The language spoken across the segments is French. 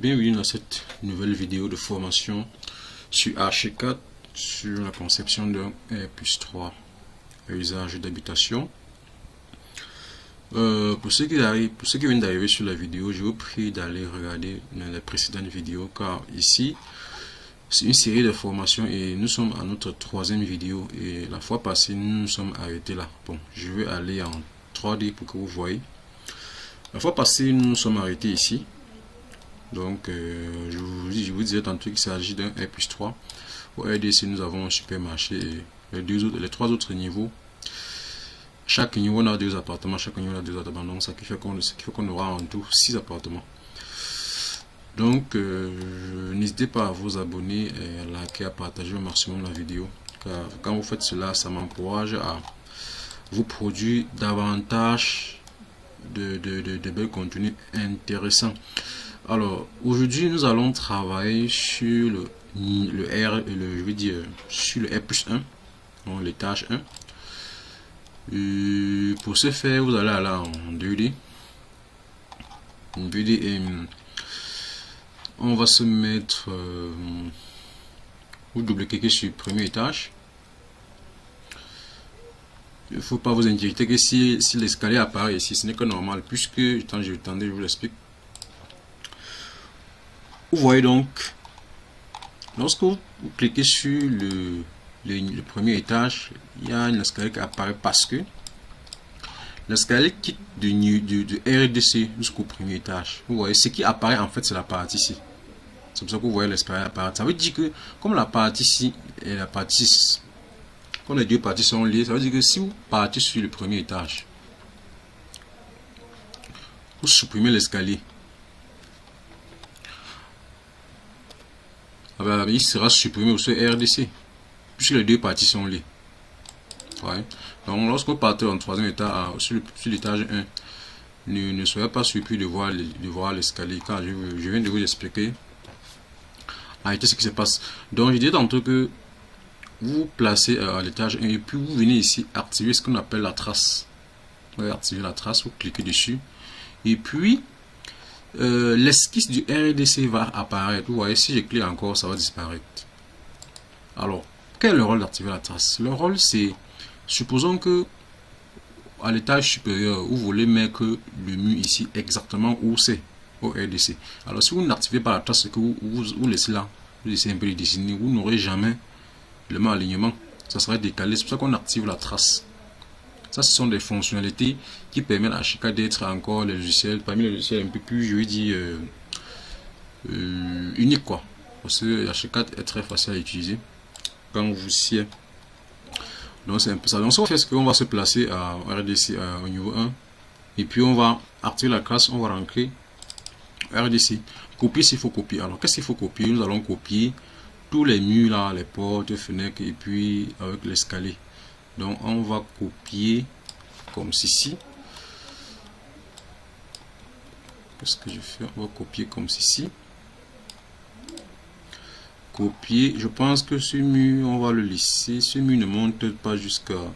Bienvenue dans cette nouvelle vidéo de formation sur Archicad sur la conception d'un R+3 à usage d'habitation. Pour ceux qui viennent d'arriver sur la vidéo, je vous prie d'aller regarder les précédentes vidéos, car ici c'est une série de formations et nous sommes à notre troisième vidéo, et la fois passée nous nous sommes arrêtés là. Bon, je vais aller en 3D pour que vous voyez. La fois passée nous nous sommes arrêtés ici. Donc je vous disais tantôt qu'il s'agit d'un R+3. Au RDC nous avons un supermarché et les trois autres niveaux. Chaque niveau on a deux appartements, chaque niveau on a deux appartements, donc ça qui fait qu'on aura en tout 6 appartements. Donc n'hésitez pas à vous abonner et à liker, à partager au maximum la vidéo, car quand vous faites cela, ça m'encourage à vous produire davantage de bels contenus intéressants. Alors aujourd'hui nous allons travailler sur sur le R+1, donc les tâches 1. Pour ce faire, vous allez aller en 2D. Et on va se mettre, vous double-cliquez sur le premier étage. Il ne faut pas vous inquiéter que si l'escalier apparaît ici, ce n'est que normal, puisque, je vous l'explique. Vous voyez donc, lorsque vous cliquez sur le premier étage, il y a un escalier qui apparaît parce que l'escalier quitte du RDC jusqu'au premier étage. Vous voyez, ce qui apparaît en fait, c'est la partie ici. C'est pour ça que vous voyez l'escalier apparaître. Ça veut dire que, comme la partie ici et la partie 6, comme les deux parties sont liées, ça veut dire que si vous partez sur le premier étage, vous supprimez l'escalier. Il sera supprimé au RDC, puisque les deux parties sont liées. Ouais. Donc lorsque vous partez en troisième étage, sur l'étage 1, ne soyez pas surpris de voir l'escalier, car je viens de vous expliquer ce qui se passe. Donc je disais tantôt que vous placez à l'étage 1 et puis vous venez ici activer ce qu'on appelle la trace. Vous allez activer la trace, vous cliquez dessus et puis l'esquisse du RDC va apparaître. Vous voyez, si je clique encore, ça va disparaître. Alors, quel est le rôle d'activer la trace? Le rôle, c'est, supposons que à l'étage supérieur, vous voulez mettre le mur ici exactement où c'est, au RDC. Alors, si vous n'activez pas la trace, que vous laissez là, vous laissez un peu dessiner, vous n'aurez jamais le même alignement. Ça sera décalé. C'est pour ça qu'on active la trace. Ça, ce sont des fonctionnalités qui permettent à chacun d'être encore les logiciels, parmi les logiciels un peu plus, je veux dire, unique, quoi. Parce que Archicad est très facile à utiliser quand vous siez. Donc, c'est un peu ça. Donc, ce qu'on va se placer à RDC au niveau 1. Et puis, on va activer la classe, on va rentrer RDC. Copier s'il faut copier. Alors, qu'est-ce qu'il faut copier? Nous allons copier tous les murs là, les portes, fenêtres, et puis avec l'escalier. Donc on va copier comme ceci. Qu'est-ce que je fais? On va copier comme ceci. Copier. Je pense que ce mur, on va le laisser. Ce mur ne monte pas jusqu'au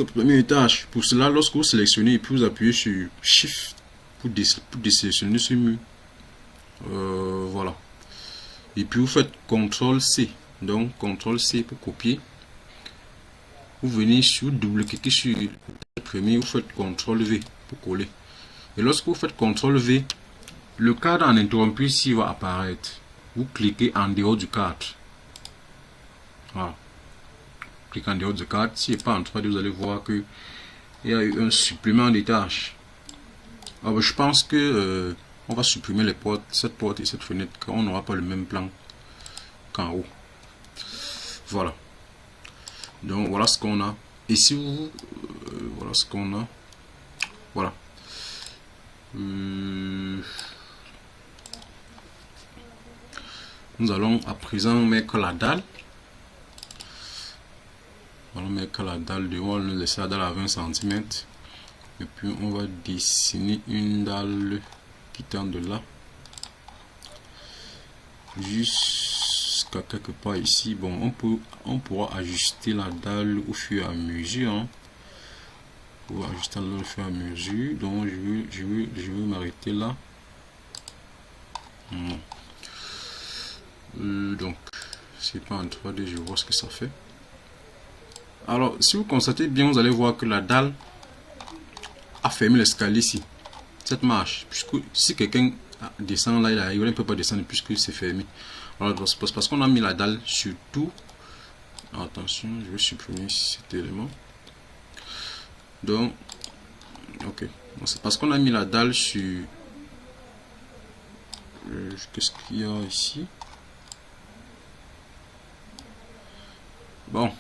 premier étage. Pour cela, lorsque vous sélectionnez et puis vous appuyez sur Shift pour désélectionner ce mur. Voilà. Et puis vous faites CTRL C. Donc CTRL C pour copier. Vous venez sur double-cliquer sur le premier, vous faites CTRL V pour coller. Et lorsque vous faites CTRL V, le cadre en interrompu ici va apparaître. Vous cliquez en dehors du cadre. Voilà. Cliquez en dehors du cadre. Si n'est pas en 3D, vous allez voir que il y a eu un supplément des tâches. Alors, je pense que on va supprimer les portes, cette porte et cette fenêtre, car on n'aura pas le même plan qu'en haut. Voilà. Donc voilà ce qu'on a. Et si vous voilà ce qu'on a. Voilà. Nous allons à présent mettre la dalle. On va mettre la dalle devant, on va laisser la dalle à 20 cm. Et puis on va dessiner une dalle qui tend de là jusqu'à quelque part ici. Bon, on pourra ajuster la dalle au fur et à mesure, hein. Pour ajuster la dalle au fur et à mesure. Donc je veux m'arrêter là. Donc, c'est pas en 3D, je vois ce que ça fait. Alors, si vous constatez bien, vous allez voir que la dalle a fermé l'escalier ici. Cette marche, puisque si quelqu'un descend là, il ne peut pas descendre puisque c'est fermé. Alors, parce qu'on a mis la dalle sur tout. Attention, je vais supprimer cet élément. Donc, ok. C'est parce qu'on a mis la dalle sur... Qu'est-ce qu'il y a ici? Bon.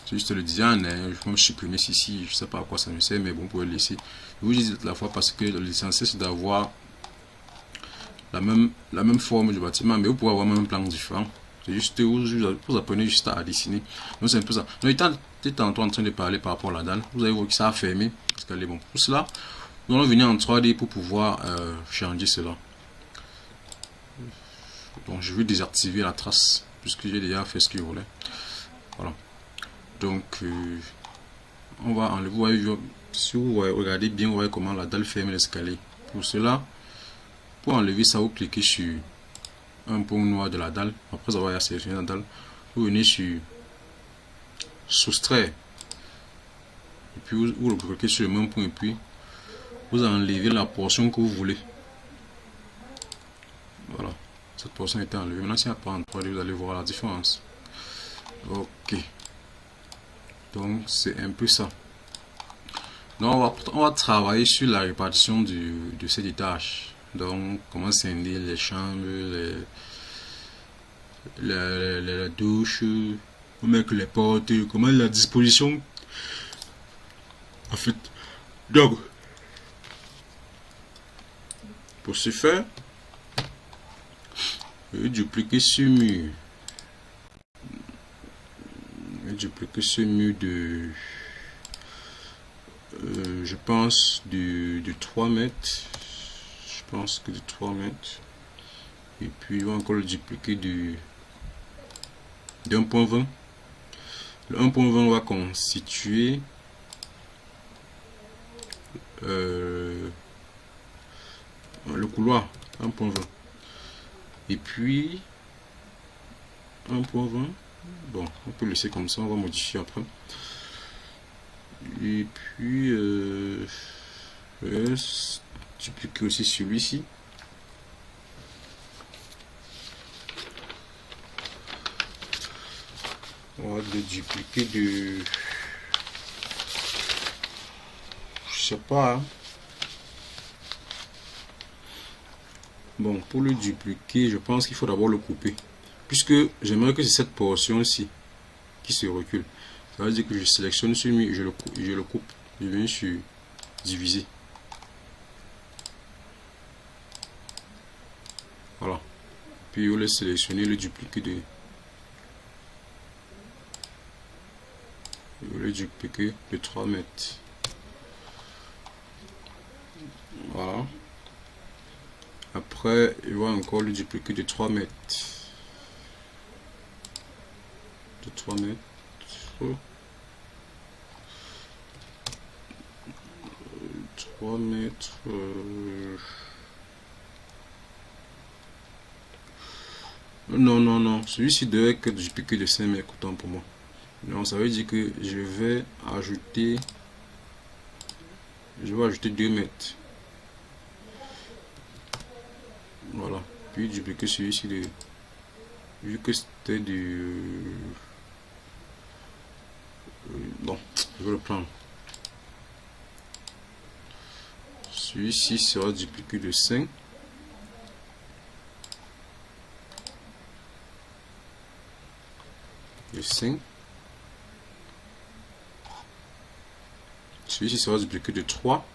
C'est juste le design. Hein. Je vais supprimer ceci. Je ne sais pas à quoi ça me sert, mais bon, vous pouvez le laisser. Je vous dis la fois parce que l'essentiel, c'est d'avoir la même forme du bâtiment, mais vous pouvez avoir même un plan différent. C'est juste vous apprenez juste à dessiner. Donc c'est un peu ça. Donc étant en train de parler par rapport à la dalle, vous allez voir que ça a fermé. Parce qu'elle est bon. Pour cela, nous allons venir en 3D pour pouvoir changer cela. Donc je vais désactiver la trace puisque j'ai déjà fait ce que je voulais. Voilà. Donc on va enlever. Si vous regardez bien, vous voyez comment la dalle ferme l'escalier. Pour cela, pour enlever ça, vous cliquez sur un point noir de la dalle. Après avoir sélectionné la dalle, vous venez sur soustraire. Et puis vous cliquez sur le même point et puis vous enlevez la portion que vous voulez. Voilà. Cette portion est enlevée. Maintenant, si on prend en 3D, vous allez voir la différence. Ok. Donc, c'est un peu ça. Donc, on va travailler sur la répartition de ces étages. Donc, comment scinder les chambres, la douche, comment mettre les portes, comment la disposition. En fait, donc, pour ce faire, je vais dupliquer ce mur. Je vais dupliquer ce mur de, je pense, de 3 mètres. Je pense que de 3 mètres. Et puis, on va encore le dupliquer de 1.20. Le 1.20 va constituer le couloir 1.20. Et puis 1.20. Bon, on peut laisser comme ça, on va modifier après. Et puis dupliquer aussi celui-ci. On va le dupliquer de, je sais pas, hein. Bon, pour le dupliquer, je pense qu'il faut d'abord le couper, puisque j'aimerais que c'est cette portion-ci qui se recule. Ça veut dire que je sélectionne celui, je le coupe, je viens sur diviser. Voilà. Puis vous le sélectionnez, le dupliquer de, le dupliquer de 3 mètres. Voilà. Après, il va encore le dupliquer de 3 mètres. De 3 mètres. 3 mètres. Non. Celui-ci devait être dupliqué de 5 mètres, autant pour moi. Non, ça veut dire que je vais ajouter 2 mètres. Voilà. Puis dupliquer celui-ci de, vu que c'était du, bon, je vais le prendre. Celui-ci sera dupliqué de 5. De 5. Celui-ci sera dupliqué de 3.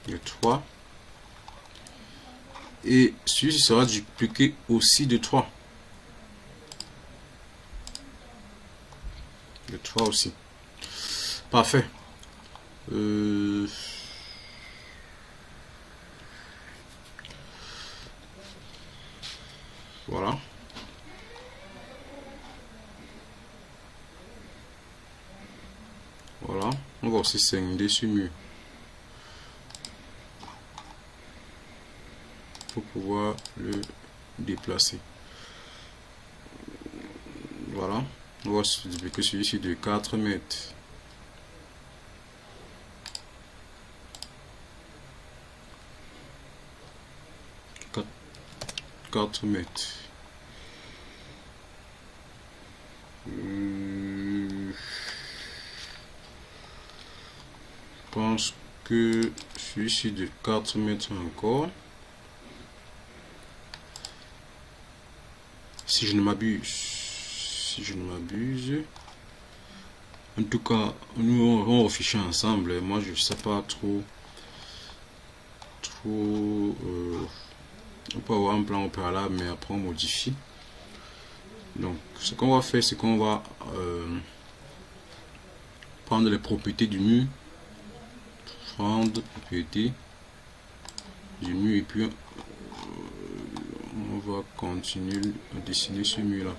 De 3. Et celui-ci sera dupliqué aussi de 3. De 3 aussi. Parfait. Voilà. Voilà. On va aussi scinder ce mur pour pouvoir le déplacer. Voilà. On va se dire que celui-ci de 4 mètres. 4 mètres. Je pense que celui-ci de 4 mètres encore. Si je ne m'abuse. Si je ne m'abuse. En tout cas, nous on va ficher ensemble. Moi, je ne sais pas trop. On peut avoir un plan au préalable, mais après on modifie. Donc, ce qu'on va faire, c'est qu'on va prendre les propriétés du mur. Prendre propriétés du mur et puis on va continuer à dessiner ce mur là.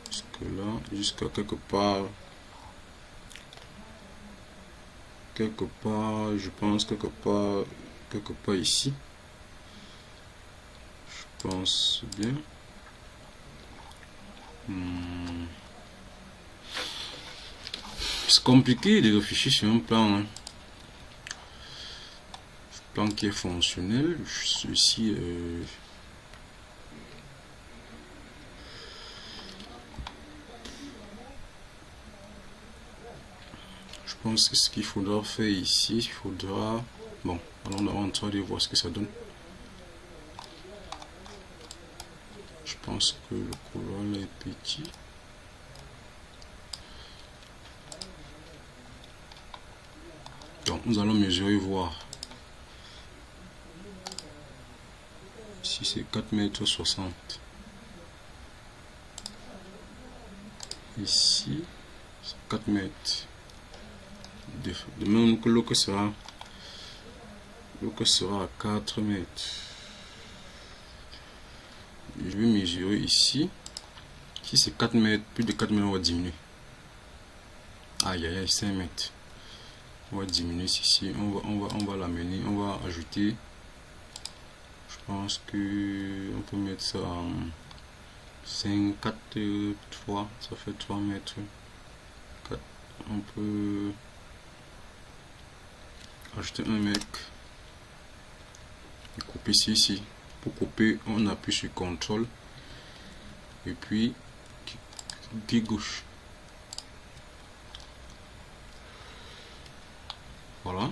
Jusque là, jusqu'à quelque part, je pense quelque part ici. Je pense bien. C'est compliqué de réfléchir sur un plan. Hein. Un plan qui est fonctionnel. Ceci je pense que ce qu'il faudra faire ici, il faudra... Bon, allons en train de voir ce que ça donne. Je pense que le couloir là est petit. Donc nous allons mesurer voir. Ici c'est 4,60 m. Ici c'est 4 mètres. De même que l'autre sera à 4 mètres. Je vais mesurer ici. Si c'est 4 mètres, plus de 4 mètres, on va diminuer. Aïe aïe aïe, 5 mètres. On va diminuer ici. On va l'amener. On va ajouter. Je pense que on peut mettre ça en 5, 4, 3. Ça fait 3 mètres. 4. On peut ajouter un mec et couper ici. Pour couper, on appuie sur CTRL et puis clic gauche. Voilà.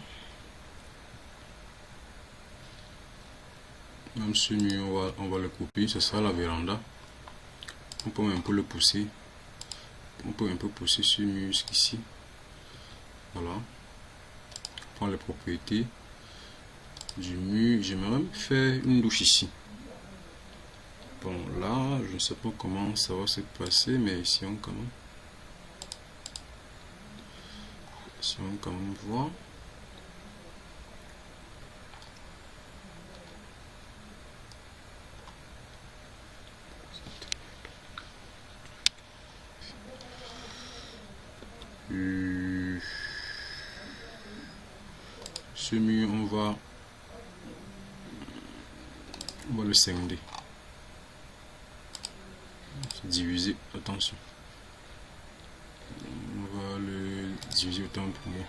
Même ce mur, on va le couper. Ce sera la véranda. On peut un peu le pousser. On peut un peu pousser ce mur jusqu'ici. Voilà. On prend les propriétés du mur. J'aimerais faire une douche ici. Bon, là, je ne sais pas comment ça va se passer, mais si on quand même. Si on quand même voir. Ce mur, on va le scinder. Diviser, attention. On va le diviser autant pour moi.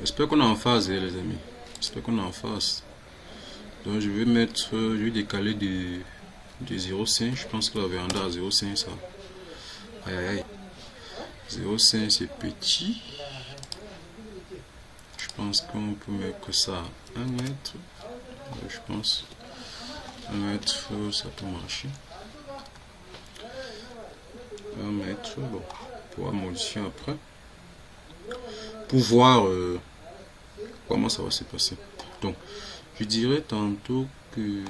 J'espère qu'on est en phase, les amis. J'espère qu'on est en phase. Donc je vais décaler de 0,5. Je pense que la véranda à 0,5 ça. Aïe aïe aïe. 0,5 c'est petit. Je pense qu'on peut mettre ça à 1 mètre. Je pense 1 mètre ça peut marcher. 1 mètre, bon, on pourra modifier après. Pour voir comment ça va se passer. Donc, je dirais tantôt que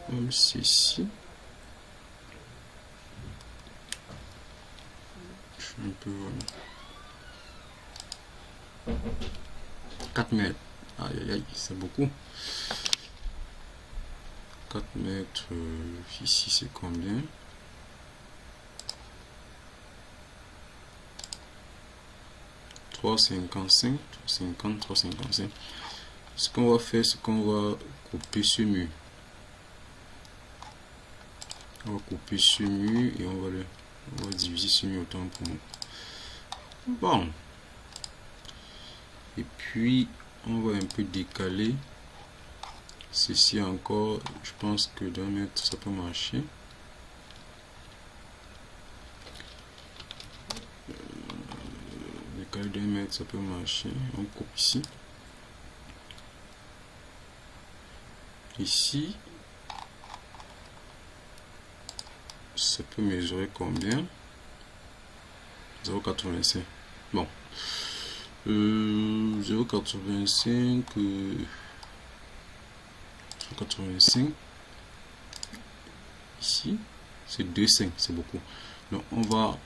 même ceci, je fais un peu voilà. 4 mètres. Aïe aïe aïe, c'est beaucoup. 4 mètres, ici c'est combien? $3,55, 3,50, 3,55. Ce qu'on va faire, c'est qu'on va couper ce mur. On va couper ce mur et on va diviser ce mur autant pour nous. Bon. Et puis, on va un peu décaler. Ceci encore, je pense que d'un mètre, ça peut marcher. Décaler d'un mètre, ça peut marcher. On coupe ici. Ici, ça peut mesurer combien? 0,85. Bon. 0,85. 0,85. Ici, c'est 2,5. C'est beaucoup. Donc, on va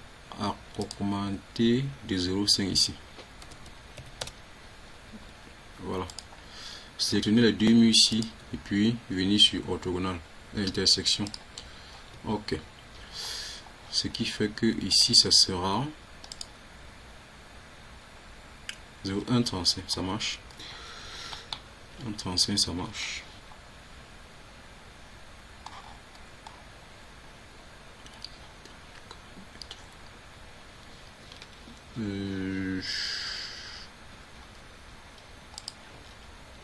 augmenter de 0,5 ici. Voilà. Sélectionnez les deux murs ici et puis venir sur orthogonal, intersection. Ok. Ce qui fait que ici ça sera 0,135, ça marche. 1,35, ça marche.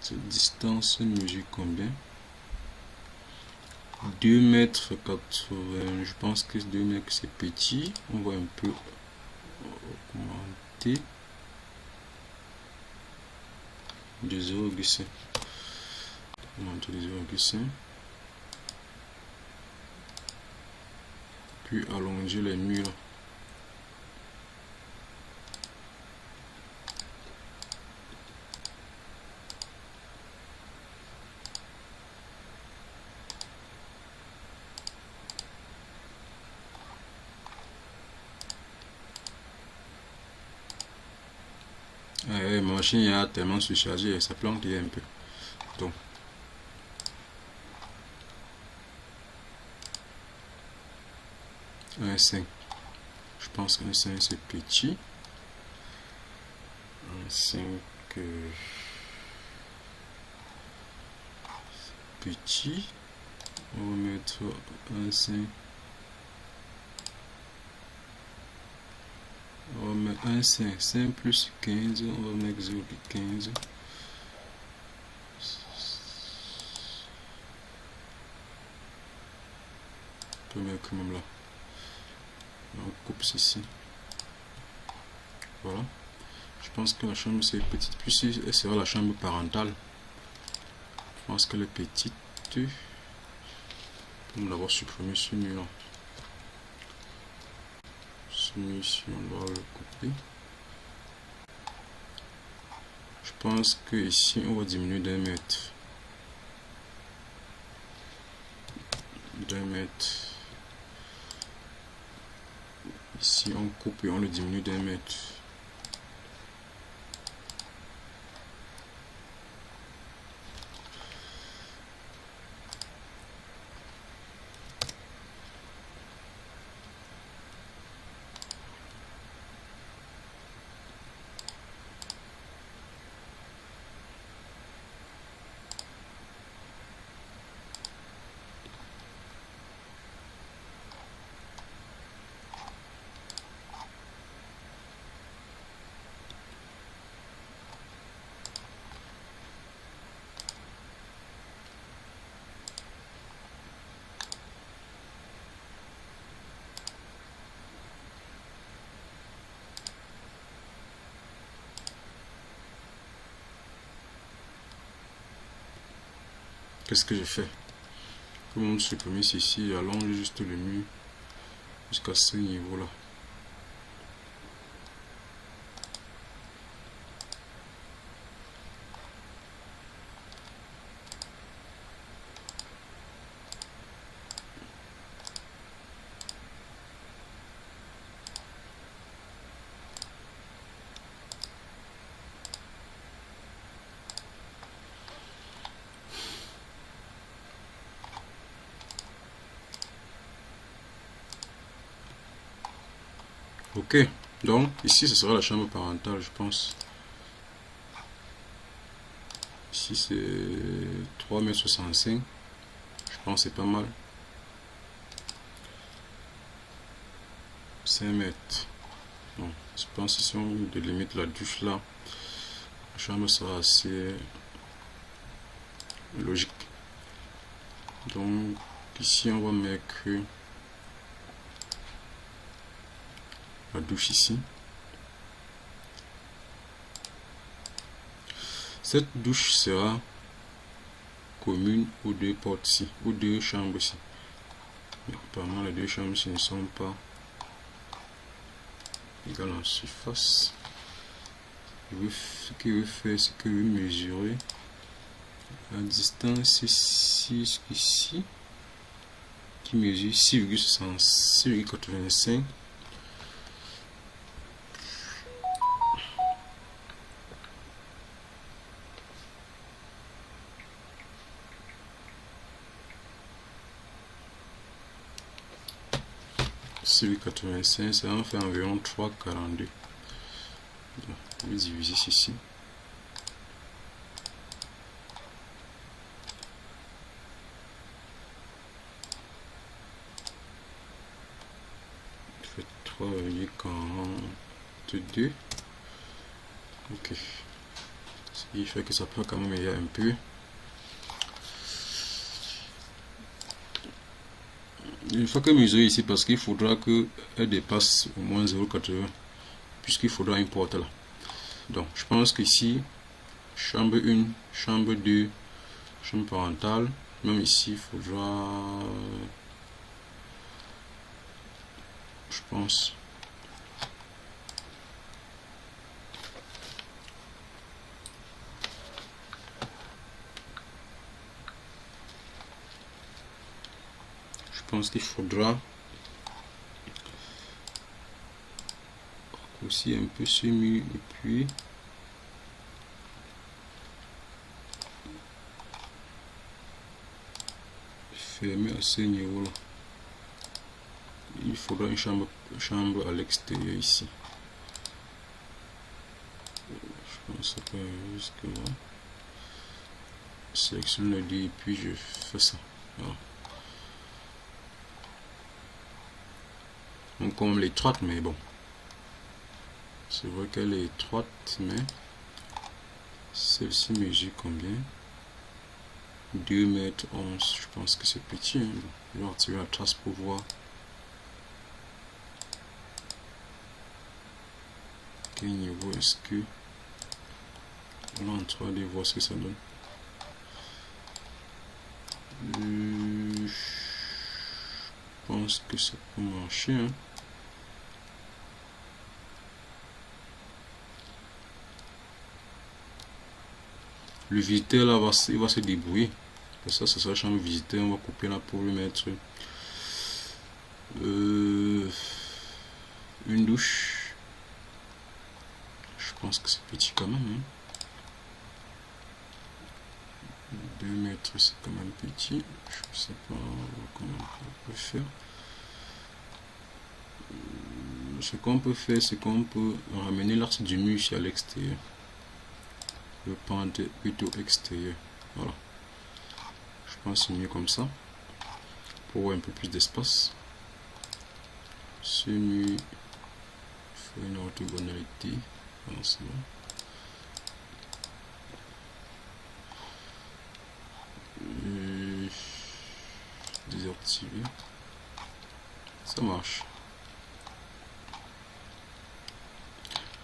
Cette distance mesure combien? 2 mètres 80. Je pense que 2 mètres c'est petit. On va un peu augmenter de 0,5. Augmenter de 0,5. Puis allonger les murs. Ma machine a tellement surchargé, ça plante un peu. Donc, un 5. Je pense qu'un 5 c'est petit. Un 5 petit. On va mettre un 5. On va mettre un 5. 5 plus 15. On va mettre 0,15. On peut mettre quand même là. On coupe ceci. Voilà. Je pense que la chambre c'est petite. Puis elle sera la chambre parentale. Je pense qu'elle est petite. On va supprimer ce mur là. Ce mur ici, on doit le couper. Je pense que ici on va diminuer d'un mètre. D'un mètre. Ici on coupe et on le diminue d'un mètre. Qu'est-ce que j'ai fait? Comme on supprime ici, allonge juste le mur jusqu'à ce niveau là. Ok, donc ici ce sera la chambre parentale, je pense. Ici c'est 3,65 m. Je pense que c'est pas mal. 5 mètres. Bon, je pense que si on délimite la douche là, la chambre sera assez logique. Donc ici on va mettre la douche ici. Cette douche sera commune aux deux portes ici, aux deux chambres ici. Mais apparemment les deux chambres ici ne sont pas égales en surface. Ce qu'il veut faire, c'est qu'il veut mesurer la distance ici, ici, qui mesure 6,85. Ça va faire environ 3,42. Je vais diviser ici. Je fais 3,42. Ok. Ce qui fait que ça peut quand même y aller un peu. Une fois que mesurer ici, parce qu'il faudra qu'elle dépasse au moins 0,80, puisqu'il faudra une porte là. Donc je pense qu'ici, chambre 1, chambre 2, chambre parentale, même ici il faudra, je pense, qu'il faudra aussi un peu ce mur et puis fermer à ce niveau là. Il faudra une chambre à l'extérieur ici. Je pense que jusque là. Sélectionne le lit et puis je fais ça. Voilà. Donc comme l'étroite, mais bon. C'est vrai qu'elle est étroite, mais celle-ci mesure combien? 2,11 m. Je pense que c'est petit. Hein. Je vais retirer la trace pour voir. Quel niveau est-ce que... Là en 3D, voir ce que ça donne. Je pense que ça peut marcher. Hein. Le visiteur là il va se débrouiller. Ça sera la chambre visiteur. On va couper là pour lui mettre une douche. Je pense que c'est petit quand même. Hein. 2 mètres, c'est quand même petit. Je sais pas comment on peut faire. Ce qu'on peut faire, c'est qu'on peut ramener l'axe du mur ici à l'extérieur. Le pente plutôt extérieur. Voilà. Je pense que c'est mieux comme ça. Pour avoir un peu plus d'espace. Ce mur fait une orthogonalité. Voilà, c'est bon. Désactiver. Ça marche.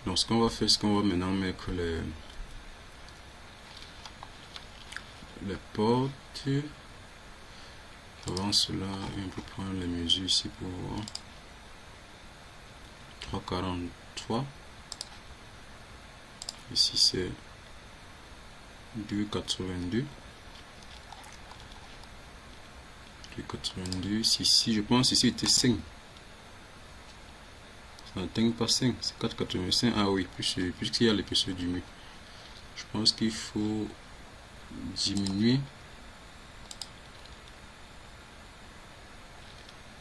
Donc ce qu'on va faire, c'est qu'on va maintenant mettre les portes. Avant cela, on peut prendre les mesures ici pour voir. 3,43. Ici c'est 2,82. 2,82. Ici, je pense ici c'était 5. Ça n'atteint pas 5, c'est 4,85. Ah oui, puisqu'il y a l'épaisseur du mur. Je pense qu'il faut diminuer.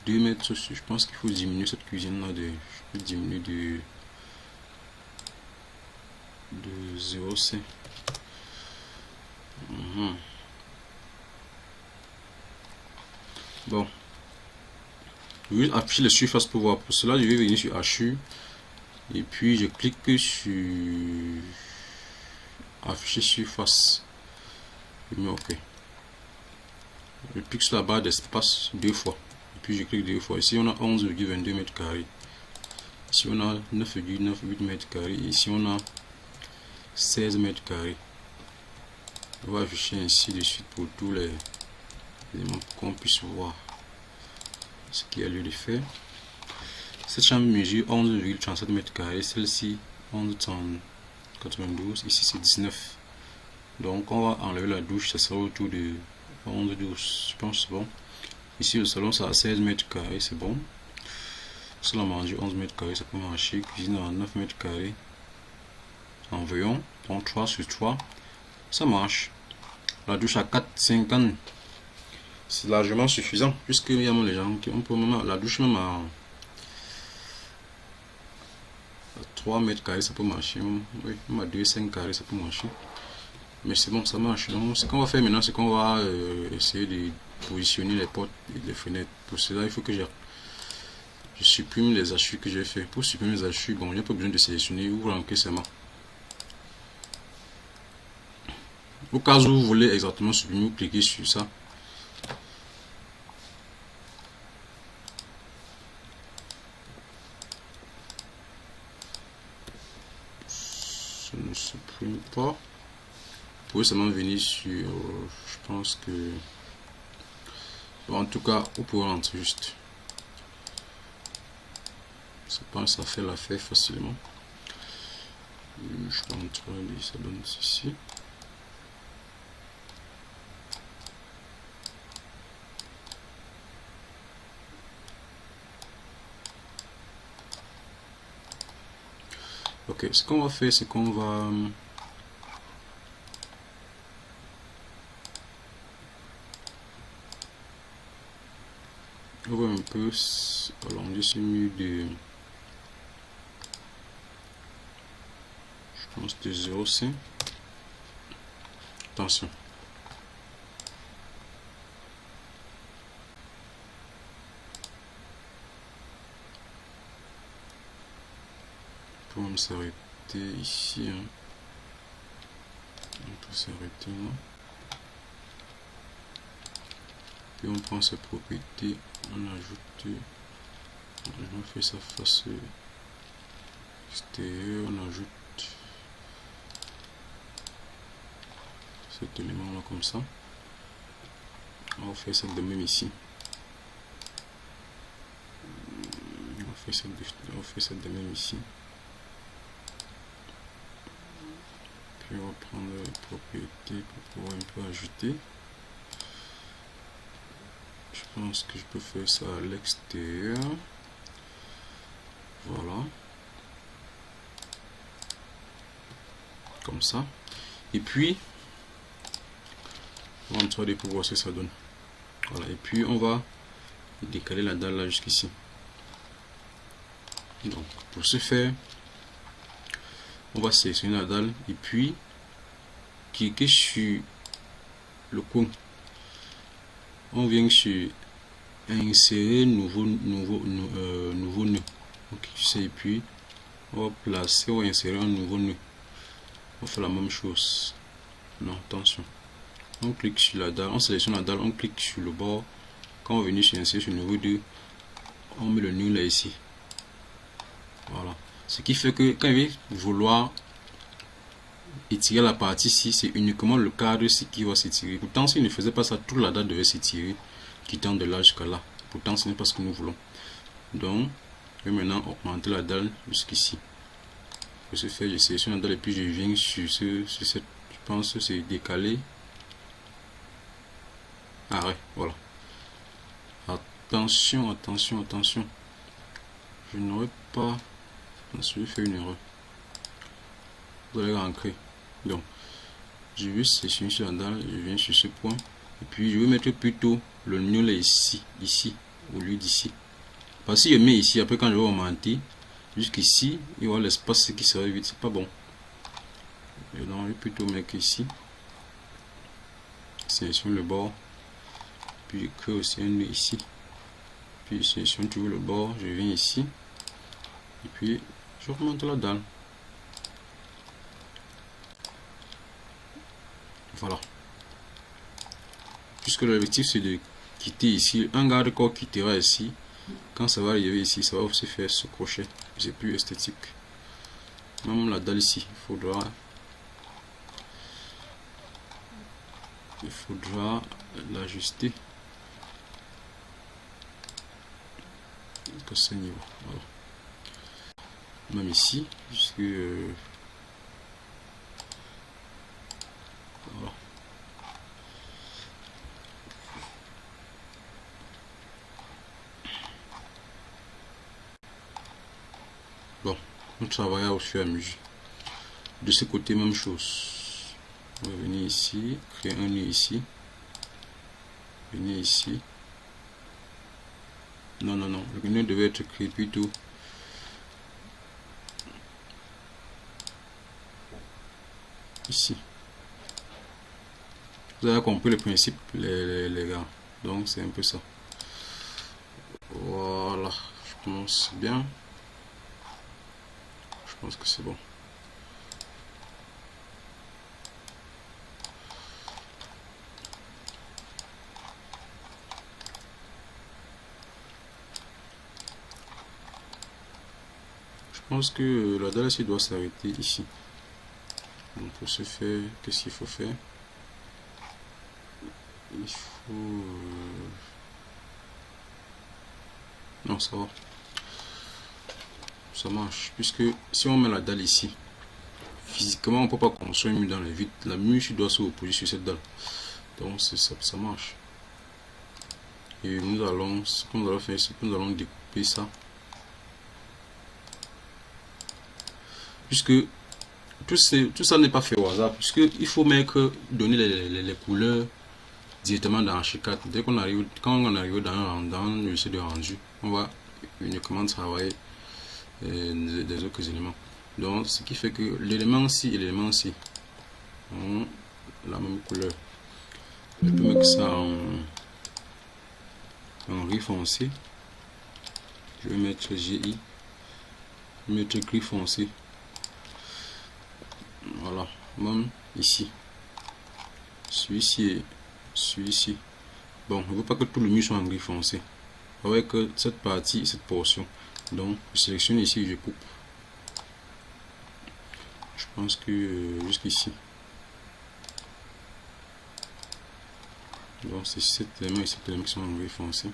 2 mètres. Je pense qu'il faut diminuer cette cuisine là je peux diminuer de 0,5. Bon, je vais afficher les surfaces pour voir. Pour cela, je vais venir sur HU et puis je clique sur afficher surface. Je mets OK. Je clique sur la barre d'espace 2 fois. Et puis je clique 2 fois. Ici, on a 11,22 mètres carrés. Ici, on a 9,98 mètres carrés. Ici, on a 16 mètres carrés. On va afficher ainsi de suite pour tous les éléments pour qu'on puisse voir ce qu'il y a lieu de faire. Cette chambre mesure 11,37 mètres carrés. Celle-ci 11,92. Ici, c'est 19. Donc, on va enlever la douche. Ça sera autour de 11,12. Je pense que c'est bon. Ici, le salon, c'est à 16 mètres carrés. C'est bon. Salle à manger 11 mètres carrés, ça peut marcher. Cuisine à 9 mètres carrés. Envoyons. Donc 3 sur 3. Ça marche. La douche à 4,50. C'est largement suffisant. Puisqu'il y a même les gens qui ont pour le moment la douche même à 3 mètres carrés, ça peut marcher. Oui, même à 2,5 carrés, ça peut marcher. Mais c'est bon, ça marche. Donc ce qu'on va faire maintenant, c'est qu'on va essayer de positionner les portes et les fenêtres. Pour cela, il faut que je supprime les hachures que j'ai fait. Pour supprimer les hachures, bon, il n'y a pas besoin de sélectionner ou rentrer seulement. Au cas où vous voulez exactement supprimer, vous cliquez sur ça. Ça ne supprime pas. Vous pouvez seulement venir sur, je pense que, bon, en tout cas, vous pouvez rentrer juste. Je pense que ça fait l'affaire facilement. Je contrôle et ça donne ceci. Ok, ce qu'on va faire, c'est qu'on va on va un peu allonger ce mur de, je pense, de 0,5. Attention. On peut s'arrêter ici. Hein. On peut s'arrêter là. Puis on prend ses propriétés, on ajoute, on fait sa face extérieure, on ajoute cet élément là comme ça. On va faire ça de même ici. On fait ça de même ici. Puis on va prendre les propriétés pour pouvoir un peu ajouter. Je pense que je peux faire ça à l'extérieur. Voilà. Comme ça. Et puis, on va en 3D pour voir ce que ça donne. Voilà. Et puis, on va décaler la dalle là jusqu'ici. Donc, pour ce faire, on va sélectionner la dalle et puis cliquer sur le coin. On vient sur insérer nouveau nœud. Donc et puis on va placer ou insérer un nouveau nœud. On fait la même chose. Non, attention. On clique sur la dalle, on sélectionne la dalle, on clique sur le bord. Quand on vient sur insérer sur niveau 2, on met le nœud là ici. Voilà. Ce qui fait que quand il va vouloir étirer la partie ici, c'est uniquement le cadre ici qui va s'étirer. Pourtant, s'il ne faisait pas ça, toute la dalle devait s'étirer, quittant de là jusqu'à là. Pourtant, ce n'est pas ce que nous voulons. Donc, je vais maintenant augmenter la dalle jusqu'ici. Pour ce faire, je sélectionne la dalle et puis je viens sur cette, je pense que c'est décalé. Ah ouais, voilà. Attention, attention, attention. Je n'aurais pas... Je vais faire une erreur. Vous allez rentrer. Donc, je vais sélectionner sur la dalle, je viens sur ce point. Et puis, je vais mettre plutôt le nœud là ici, au lieu d'ici. Parce que si je mets ici, après quand je vais augmenter, jusqu'ici, il y aura l'espace qui sera vide, c'est pas bon. Et donc, je vais plutôt mettre ici. Sélectionne le bord. Puis je crée aussi un nœud ici. Puis je sélectionne toujours le bord, je viens ici. Et puis, je remonte la dalle. Voilà. Puisque l'objectif c'est de quitter ici, un garde-corps quittera ici. Quand ça va arriver ici, ça va aussi faire ce crochet. C'est plus esthétique. Même la dalle ici, il faudra l'ajuster à ce niveau. Voilà. Même ici, puisque voilà. Bon, on travaillera au fur et à mesure. De ce côté, même chose. On va venir ici, créer un nœud ici. Venir ici. Non, non, non. Le nœud devait être créé plutôt ici. Vous avez compris le principe, les gars. Donc, c'est un peu ça. Voilà. Je commence bien. Je pense que c'est bon. Je pense que la dalle ici doit s'arrêter ici. Donc pour ce faire, qu'est-ce qu'il faut faire? Il faut... Non, ça va. Ça marche. Puisque si on met la dalle ici, physiquement on ne peut pas construire une mur dans le vide. La mur doit se reposer sur cette dalle. Donc ça marche. Et nous allons, ce que nous allons faire, c'est que nous allons découper ça. Puisque tout ça n'est pas fait au hasard, puisqu'il faut donner les couleurs directement dans Archicad. Dès qu'on arrive, quand on arrive dans le lycée de rendu, on va uniquement travailler des autres éléments. Donc, ce qui fait que l'élément-ci et l'élément-ci ont la même couleur. Je peux mettre ça en gris foncé. Je vais mettre GI, je vais mettre gris foncé. Voilà, même ici. Celui-ci et celui-ci. Bon, je ne veux pas que tout le mur soit en gris foncé. Avec cette partie, cette portion. Donc, je sélectionne ici et je coupe. Je pense que jusqu'ici. Donc, c'est cet élément et cet élément qui sont en gris foncé.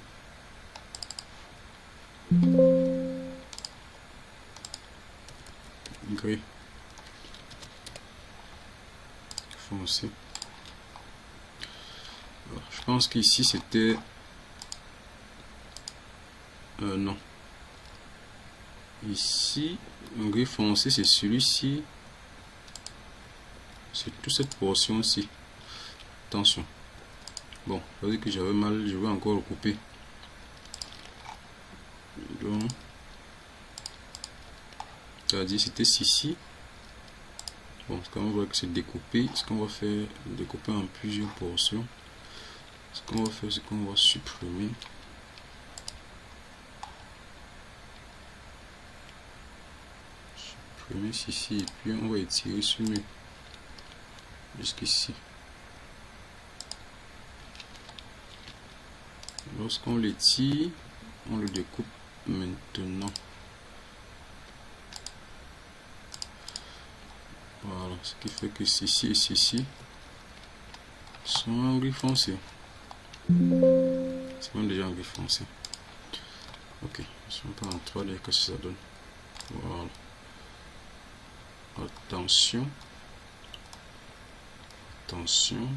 Gris foncé. Alors, je pense qu'ici c'était non. Ici, un gris foncé, c'est celui-ci. C'est toute cette portion-ci. Attention. Bon, vous voyez que j'avais mal, je vais encore recouper. Donc, c'est-à-dire c'était ici. Bon, quand on voit que c'est découpé, ce qu'on va faire, découper en plusieurs portions. Ce qu'on va faire, c'est qu'on va supprimer. Supprimer ici, et puis on va étirer ce mur jusqu'ici. Lorsqu'on l'étire, on le découpe maintenant. Voilà, ce qui fait que ceci et ceci sont en gris foncé. C'est même déjà en gris foncé. Ok, si on prend en 3D, qu'est-ce que ça donne? Voilà. Attention. Attention.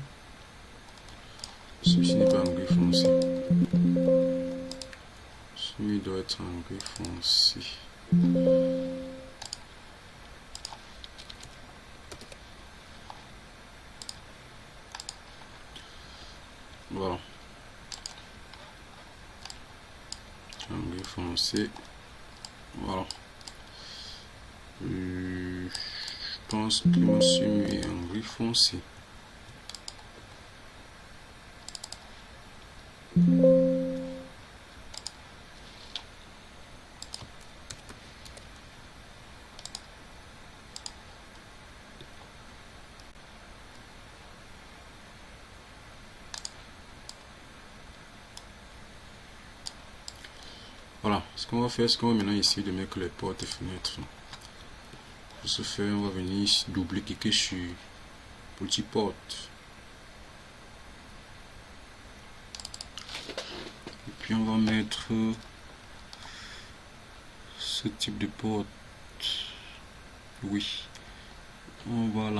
Celui-ci n'est pas en gris foncé. Celui doit être en gris foncé. Voilà. c'est... Voilà. Je pense que je me suis mis en gris foncé. Voilà, ce qu'on va faire, c'est qu'on va maintenant essayer de mettre les portes et fenêtres. Pour ce faire, on va venir doubler cliquer sur petite porte. Et puis on va mettre ce type de porte. Oui. On va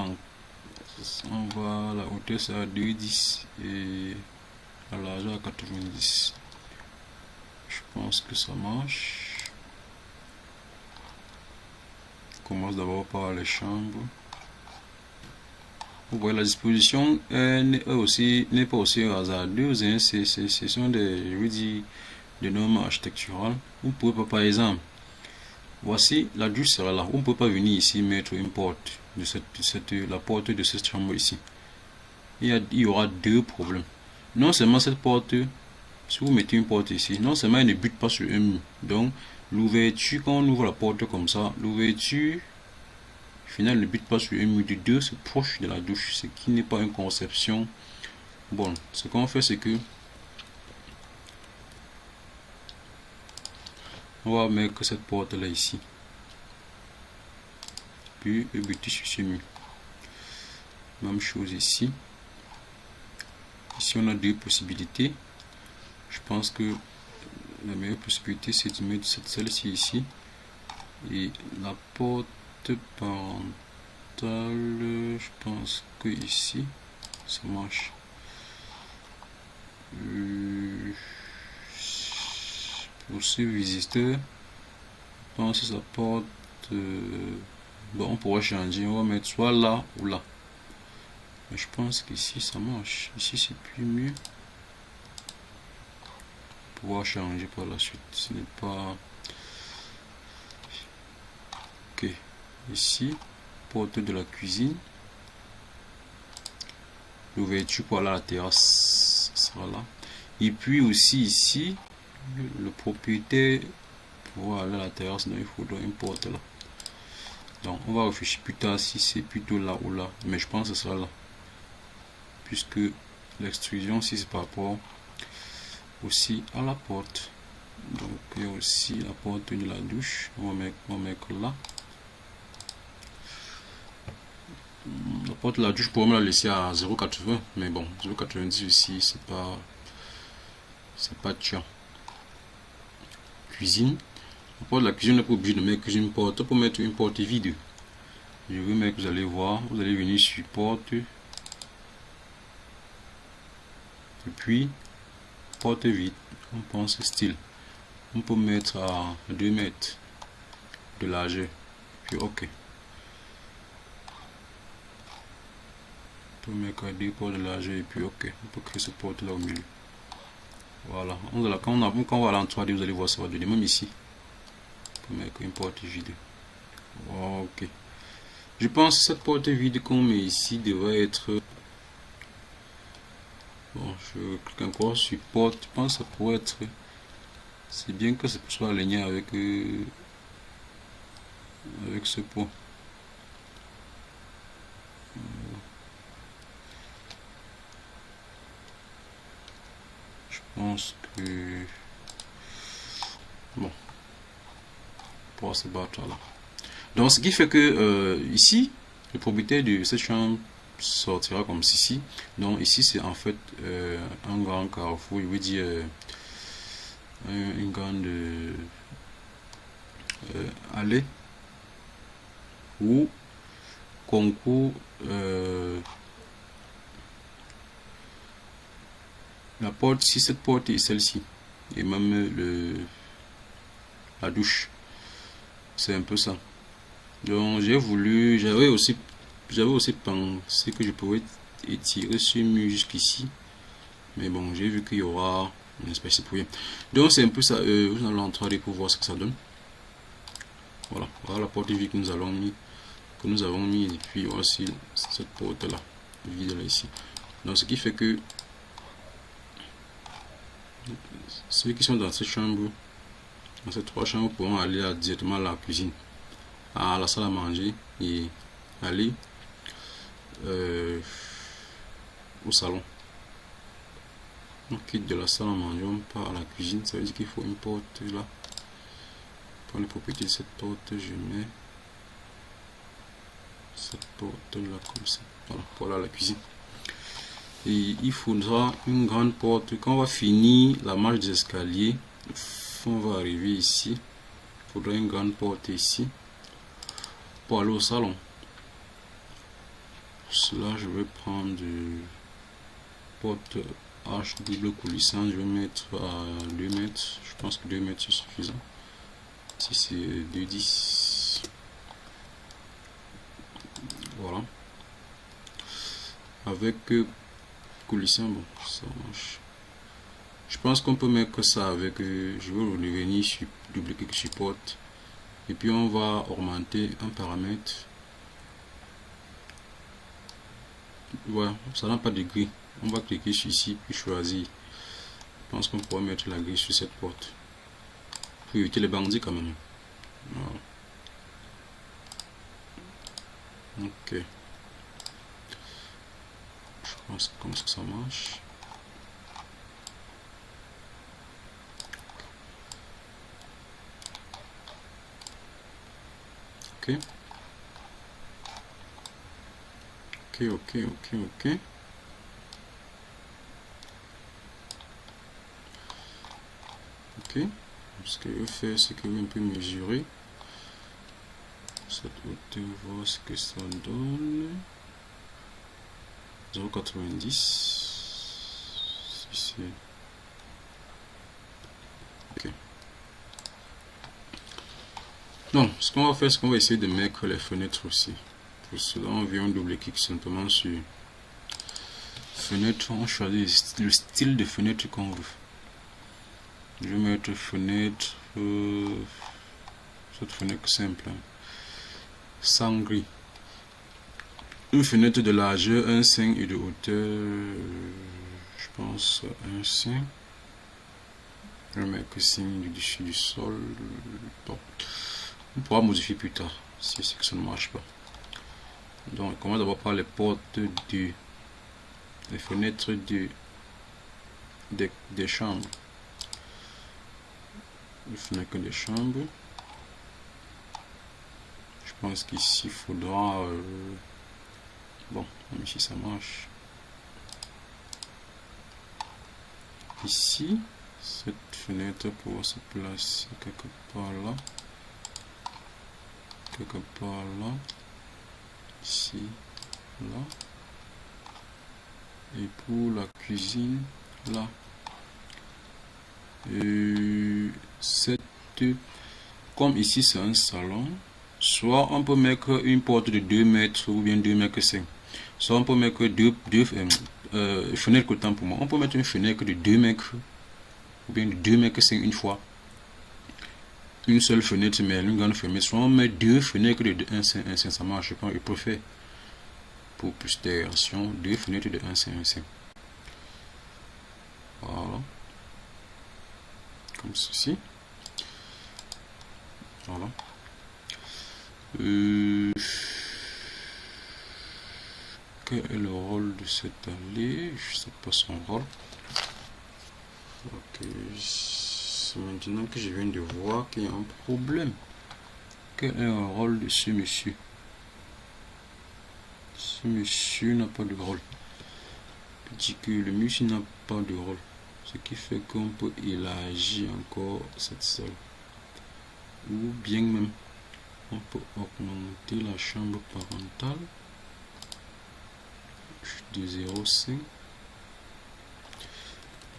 la hauteur c'est à 2,10 et la largeur à 90. Je pense que ça marche. Je commence d'abord par les chambres. Vous voyez, la disposition n'est pas aussi hasardeuse, hein. Ce sont des, je veux dire, des normes architecturales. Vous pouvez pas, par exemple, voici la douche sera là. On ne peut pas venir ici mettre une porte la porte de cette chambre ici. Il y aura deux problèmes. Non seulement cette porte, si vous mettez une porte ici, non seulement elle ne bute pas sur un mur. Donc l'ouverture, quand on ouvre la porte comme ça, l'ouverture finale ne bute pas sur un mur. De deux, c'est proche de la douche, ce qui n'est pas une conception. Bon, ce qu'on fait, c'est que on va mettre cette porte là ici, puis buter sur ce mur. Même chose ici. Ici on a deux possibilités. Je pense que la meilleure possibilité c'est de mettre celle-ci ici et la porte parentale. Je pense que ici ça marche. Pour ce visiteur, je pense que ça porte. Bon, on pourra changer. On va mettre soit là ou là. Mais je pense qu'ici ça marche. Ici c'est plus mieux. Pouvoir changer par la suite. Ce n'est pas. Ok. Ici, porte de la cuisine. L'ouverture pour aller à la terrasse sera là. Et puis aussi ici, le propriétaire pour aller à la terrasse, donc il faudra une porte là. Donc on va réfléchir plus tard si c'est plutôt là ou là. Mais je pense que ce sera là. Puisque l'extrusion, si c'est par rapport aussi à la porte. Donc il y a aussi la porte de la douche. On va mettre là. La porte de la douche, pour me la laisser à 0,80, mais bon, 0,90 ici, c'est pas tiens. Cuisine. La porte de la cuisine, on n'est pas obligé de mettre une porte pour mettre une porte vide. Je veux mettre, vous allez voir, vous allez venir sur porte. Et puis, porte vide. On pense style. On peut mettre à 2 mètres de largeur. Puis OK. On peut mettre à 2 portes de largeur et puis OK. On peut créer ce porte là au milieu. Voilà. Quand on va aller en 3D, vous allez voir ça va donner. Même ici. On peut mettre une porte vide. OK. Je pense que cette porte vide qu'on met ici devrait être. Bon, je clique encore sur porte. Je pense que ça pourrait être. C'est bien que ça soit aligné avec ce point. Je pense que bon, pour se battre là. Donc ce qui fait que ici, le propriétaire de cette chambre sortira comme ceci. Donc ici c'est en fait un grand carrefour, je veux dire une grande allée où concourt la porte, si cette porte est celle-ci, et même la douche, c'est un peu ça. Donc j'avais aussi pensé que je pouvais étirer ce mur jusqu'ici, mais bon, j'ai vu qu'il y aura espèce de pourri. Donc c'est un peu ça, vous allez en 3D pour voir ce que ça donne. Voilà, voilà la porte vide que nous avons mis, et puis voici cette porte là, vide là ici. Donc ce qui fait que ceux qui sont dans cette chambre, dans ces 3 chambres, pourront aller directement à la cuisine, à la salle à manger et aller au salon. On quitte de la salle à manger, on part à la cuisine. Ça veut dire qu'il faut une porte là. Pour les propriétés de cette porte, je mets cette porte là comme ça. Voilà la cuisine. Et il faudra une grande porte. Quand on va finir la marche des escaliers, on va arriver ici. Il faudra une grande porte ici pour aller au salon. Pour cela, je vais prendre porte H double coulissant. Je vais mettre à 2 mètres. Je pense que 2 mètres c'est suffisant. Si c'est 2,10. Voilà. Avec coulissant, bon, ça marche. Je pense qu'on peut mettre ça avec. Je vais revenir sur dupliquer que supporte. Et puis on va augmenter un paramètre. Ouais, ça n'a pas de grille. On va cliquer sur ici puis choisir. Je pense qu'on pourra mettre la grille sur cette porte. Pour éviter les bandits quand même. Voilà. Ok. Je pense comme ça, ça marche. Ok. Ok. Ce que je vais faire, c'est que je vais un peu mesurer cette hauteur, voir ce que ça donne. 0,90. Si c'est ok. Donc, ce qu'on va faire, c'est qu'on va essayer de mettre les fenêtres aussi. Pour cela, on vient double-clic simplement sur fenêtre. On choisit le style de fenêtre qu'on veut. Je vais mettre fenêtre, cette fenêtre simple, sans grille. Une fenêtre de largeur 1,5 et de hauteur, je pense 1,5. Je vais mettre signe du dessus du sol. Bon. On pourra modifier plus tard si c'est que ça ne marche pas. Donc, on commence d'abord par les portes les fenêtres des chambres. Les fenêtres des chambres. Je pense qu'ici il faudra. Bon, même si ça marche. Ici, cette fenêtre pourra se placer quelque part là. Quelque part là. Ici, là. Et pour la cuisine, là. Comme ici c'est un salon, soit on peut mettre une porte de 2 mètres ou bien 2 mètres 5. Soit on peut mettre deux fenêtres autant pour moi. On peut mettre une fenêtre de 2 mètres ou bien de 2 mètres 5 une fois. Une seule fenêtre, mais une grande fenêtre. Soit on met 2 fenêtres de 1,5, ça marche pas. Je préfère pour plus d'aération 2 fenêtres de 1,5. Voilà. Comme ceci. Voilà. Quel est le rôle de cette allée? Je sais pas son rôle. Ok. C'est maintenant que je viens de voir qu'il y a un problème. Quel est le rôle de ce monsieur? Ce monsieur n'a pas de rôle. Il dit que le monsieur n'a pas de rôle. Ce qui fait qu'on peut élargir encore cette salle. Ou bien même, on peut augmenter la chambre parentale de 0,5.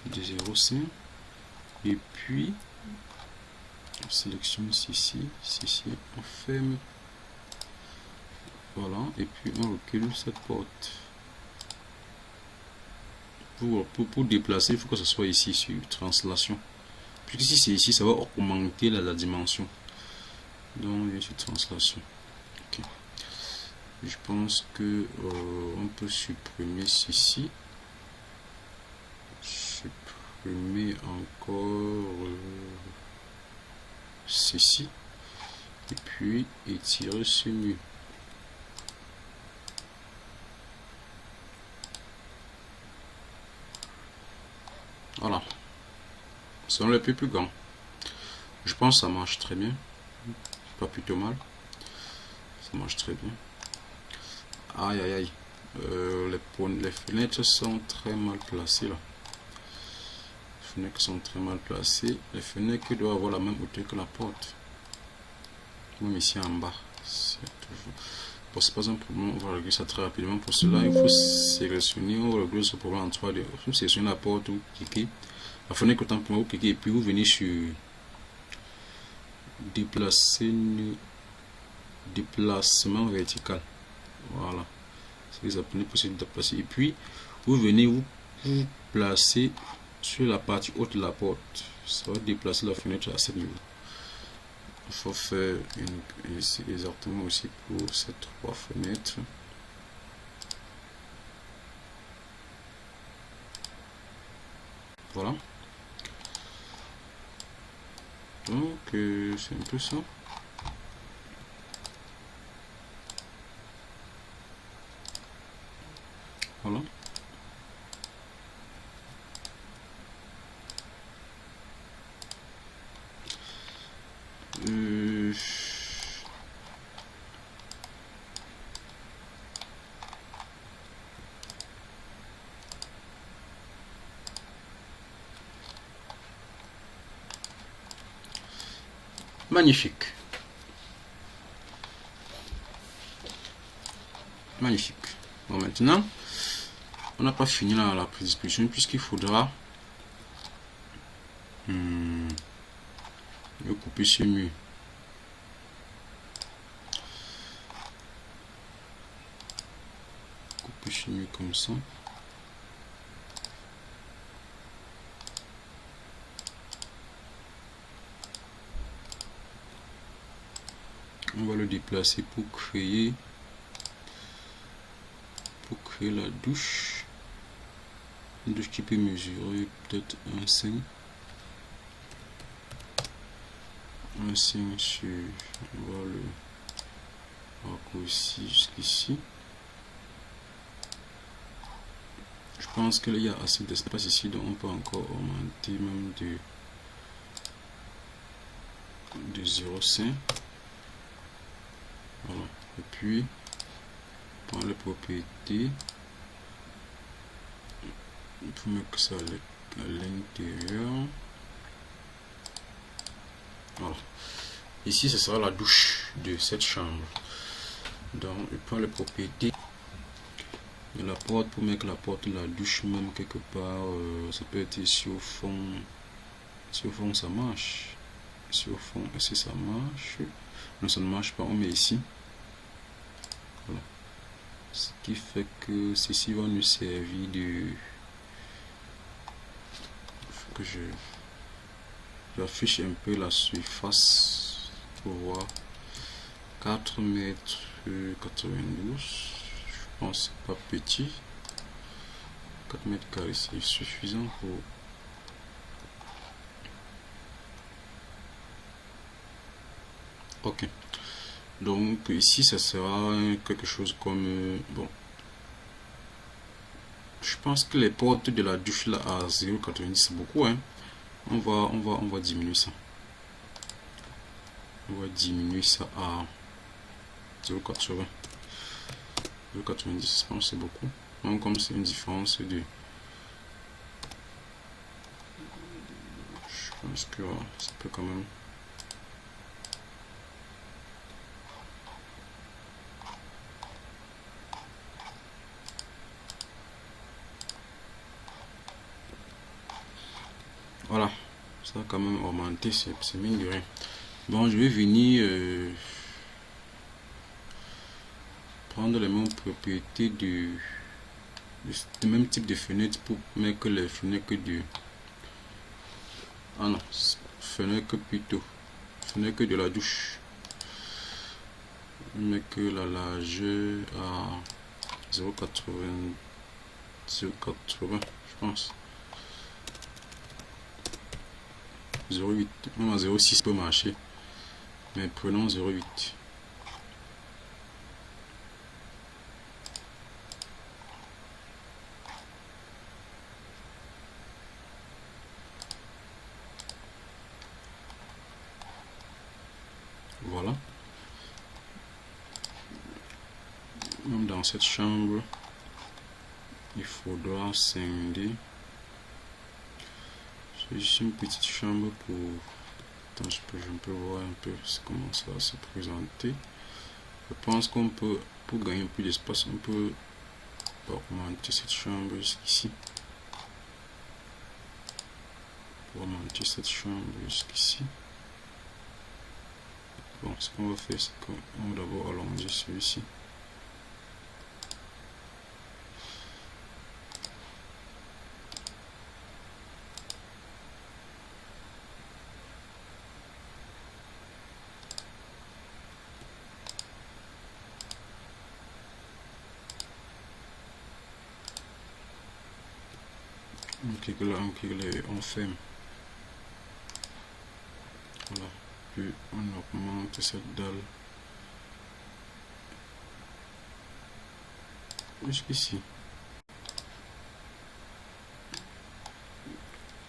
De 0,5. Et puis, on sélectionne ceci, on ferme. Voilà, et puis on recule cette porte. pour déplacer, il faut que ce soit ici sur translation. Puisque si c'est ici, ça va augmenter la dimension. Donc, sur translation. Okay. Je pense que on peut supprimer ceci. Supprimer encore ceci. Et puis étirer ce mur. Voilà. C'est le plus grand. Je pense que ça marche très bien. Pas plutôt mal. Ça marche très bien. Aïe aïe aïe. Les fenêtres sont très mal placées là. Les fenêtres sont très mal placées. Les fenêtres doivent avoir la même hauteur que la porte. Même ici en bas. C'est toujours... Bon, c'est pas un problème. On va régler ça très rapidement. Pour cela, il faut sélectionner. On va régler ce problème en 3D. Vous sélectionnez la porte ou cliquez. La fenêtre autant pour vous cliquez et puis vous venez sur déplacement vertical. Voilà. C'est les appelez possible de déplacer. Et puis vous venez vous placer sur la partie haute de la porte. Ça va déplacer la fenêtre à ce niveau. Il faut faire exactement aussi pour ces trois fenêtres. Voilà. Donc c'est un peu ça. Voilà. Magnifique. Magnifique. Bon, maintenant, on n'a pas fini la prédisposition puisqu'il faudra couper ce mur. Couper ce mur comme ça. On va le déplacer pour créer la douche. Une douche qui peut mesurer peut-être un 5 sur, on va le raccourcir jusqu'ici. Je pense qu'il y a assez d'espace ici, donc on peut encore augmenter même de 0,5. Voilà. Et puis prendre les propriétés pour mettre ça à l'intérieur. Voilà. Ici ce sera la douche de cette chambre. Donc je prends les propriétés de la porte pour mettre la porte de la douche même quelque part. Ça peut être ici au fond. Si au fond ça marche. Si au fond, est-ce que ça marche? Non, ça ne marche pas. On met ici. Voilà. Ce qui fait que ceci va nous servir de... Il faut que j'affiche un peu la surface pour voir. 4 mètres 92. Je pense pas petit. 4 mètres carrés, c'est suffisant pour... Ok. Donc ici ça sera quelque chose comme bon, je pense que les portes de la douche là à 0,90 c'est beaucoup, hein. On va diminuer ça. On va diminuer ça à 0,80. 0,90 je pense c'est beaucoup. Donc comme c'est une différence de, je pense que ça peut quand même. Voilà, ça a quand même augmenté, c'est mine de rien. Bon, je vais venir prendre les mêmes propriétés de le même type de fenêtre pour mettre les fenêtres du... Ah non, fenêtre plutôt. Fenêtre de la douche. Mettre la largeur à 0,80, 0,80 je pense. 0,8, même à 0,6 peut marcher. Mais prenons 0,8. Voilà. Même dans cette chambre, il faudra scinder. C'est juste une petite chambre pour... Attends, je peux voir un peu comment ça va se présenter. Je pense qu'on peut, pour gagner un peu d'espace, on peut augmenter cette chambre jusqu'ici. Pour augmenter cette chambre jusqu'ici. Bon, ce qu'on va faire, c'est qu'on va d'abord allonger celui-ci. On clique là, on ferme. Voilà. Puis on augmente cette dalle jusqu'ici.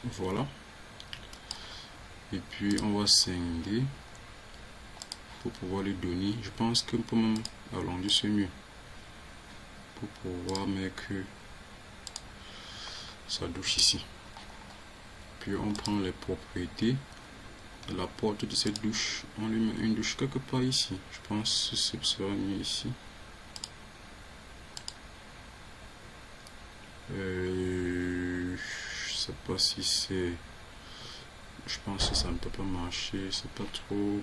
Voilà. Et puis on va scinder pour pouvoir lui donner. Je pense qu'on peut même allonger ce mur pour pouvoir mettre sa douche ici. Puis on prend les propriétés de la porte de cette douche. On lui met une douche quelque part ici. Je pense que ce sera mieux ici. Je sais pas si c'est... Je pense que ça ne peut pas marcher. C'est pas trop...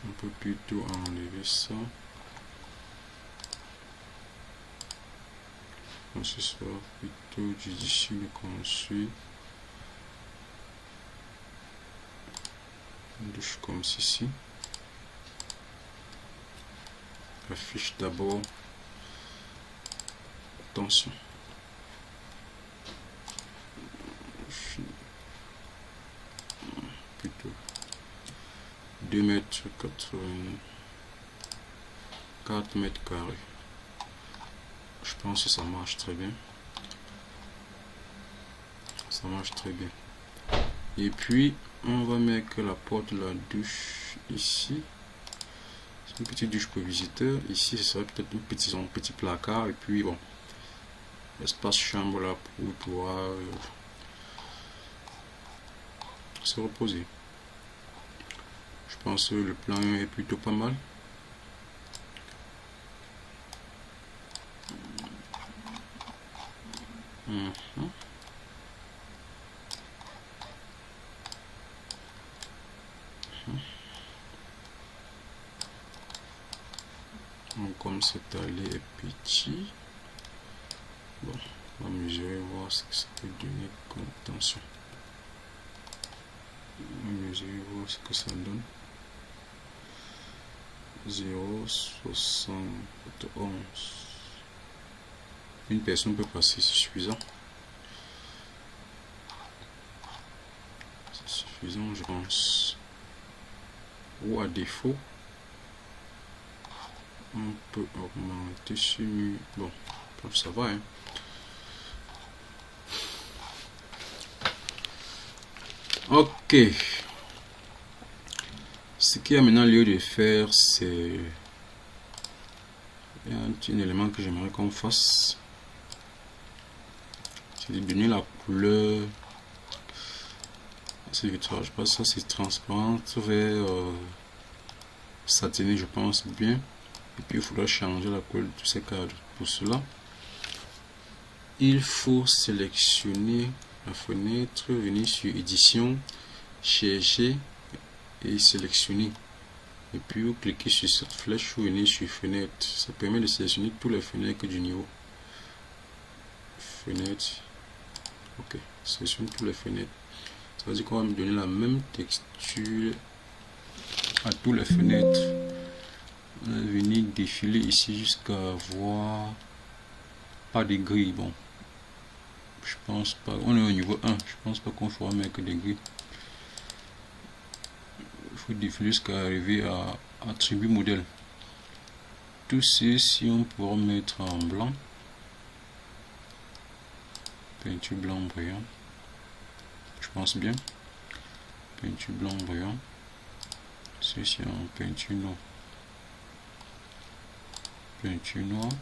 On peut plutôt enlever ça. Donc ce sera plutôt judicieux de construire une douche comme ceci. Affiche d'abord. Attention. Plutôt 2 mètres 80, 4 mètres carrés. Je pense que ça marche très bien. Ça marche très bien. Et puis on va mettre la porte de la douche ici. C'est une petite douche pour visiteurs. Ici ce serait peut-être un petit placard. Et puis bon, l'espace chambre là pour pouvoir se reposer. Je pense que le plan est plutôt pas mal. Donc, comme cette allée est petit, bon, on va mesurer, voir ce que ça peut donner comme tension. On va mesurer, voir ce que ça donne. 0,71. Une personne peut passer, c'est suffisant. C'est suffisant, je pense. Ou à défaut, on peut augmenter ce mur. Bon, ça va, hein. Ok. Ce qu'il y a maintenant lieu de faire, c'est un élément que j'aimerais qu'on fasse. C'est de donner la couleur. C'est vitrage, pas ça, c'est transparent vers satiné, je pense bien. Et puis il faudra changer la couleur de tous ces cadres. Pour cela, il faut sélectionner la fenêtre, venir sur édition, chercher et sélectionner. Et puis vous cliquez sur cette flèche, vous venez sur fenêtre. Ça permet de sélectionner tous les fenêtres du niveau. Fenêtre. Ok, sélectionne tous les fenêtres. Ça veut dire qu'on va me donner la même texture à tous les fenêtres. On va venir défiler ici jusqu'à voir pas des grilles. Bon, je pense pas. On est au niveau 1. Je pense pas qu'on fera mettre des grilles. Il faut défiler jusqu'à arriver à attribut modèle. Tout ceci on pourra mettre en blanc. Peinture blanc brillant. Je pense bien. Peinture blanc brillant. Ceci en peinture noire. Peinture noire.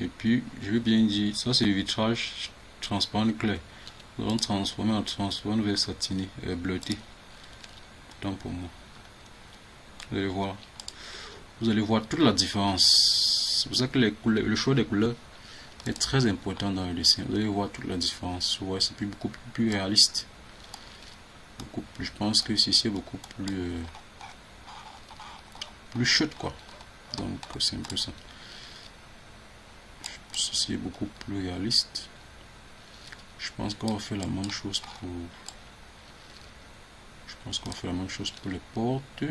Et puis, je veux bien dire, ça c'est le vitrage transparent clair. Nous allons transformer en transparent vers satiné, bleuté. Tant pour moi. Vous allez voir. Vous allez voir toute la différence. C'est pour ça que les couleurs, le choix des couleurs est très important dans le dessin. Vous allez voir toute la différence. Ouais, c'est beaucoup plus réaliste. Beaucoup plus, je pense que ceci est beaucoup plus chouette quoi. Donc c'est un peu ça. Ceci est beaucoup plus réaliste. Je pense qu'on va faire la même chose pour. Je pense qu'on va faire la même chose pour les portes.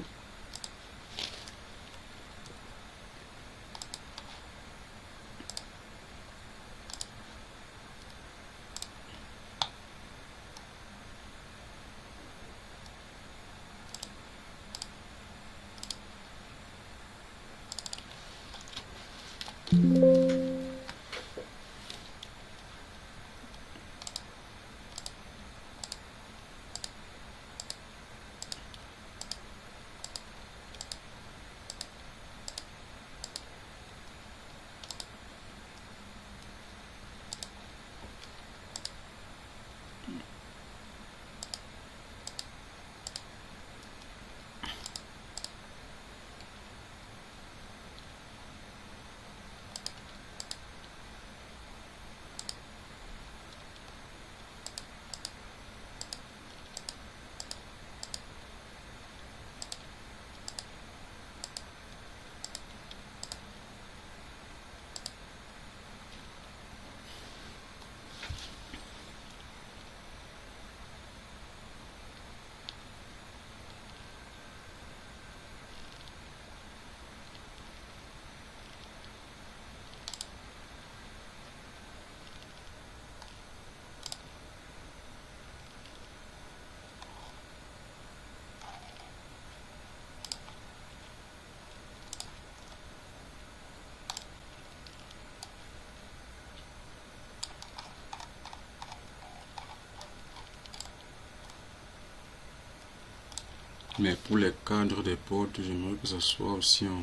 Mais pour les cadres des portes, j'aimerais que ça soit aussi en.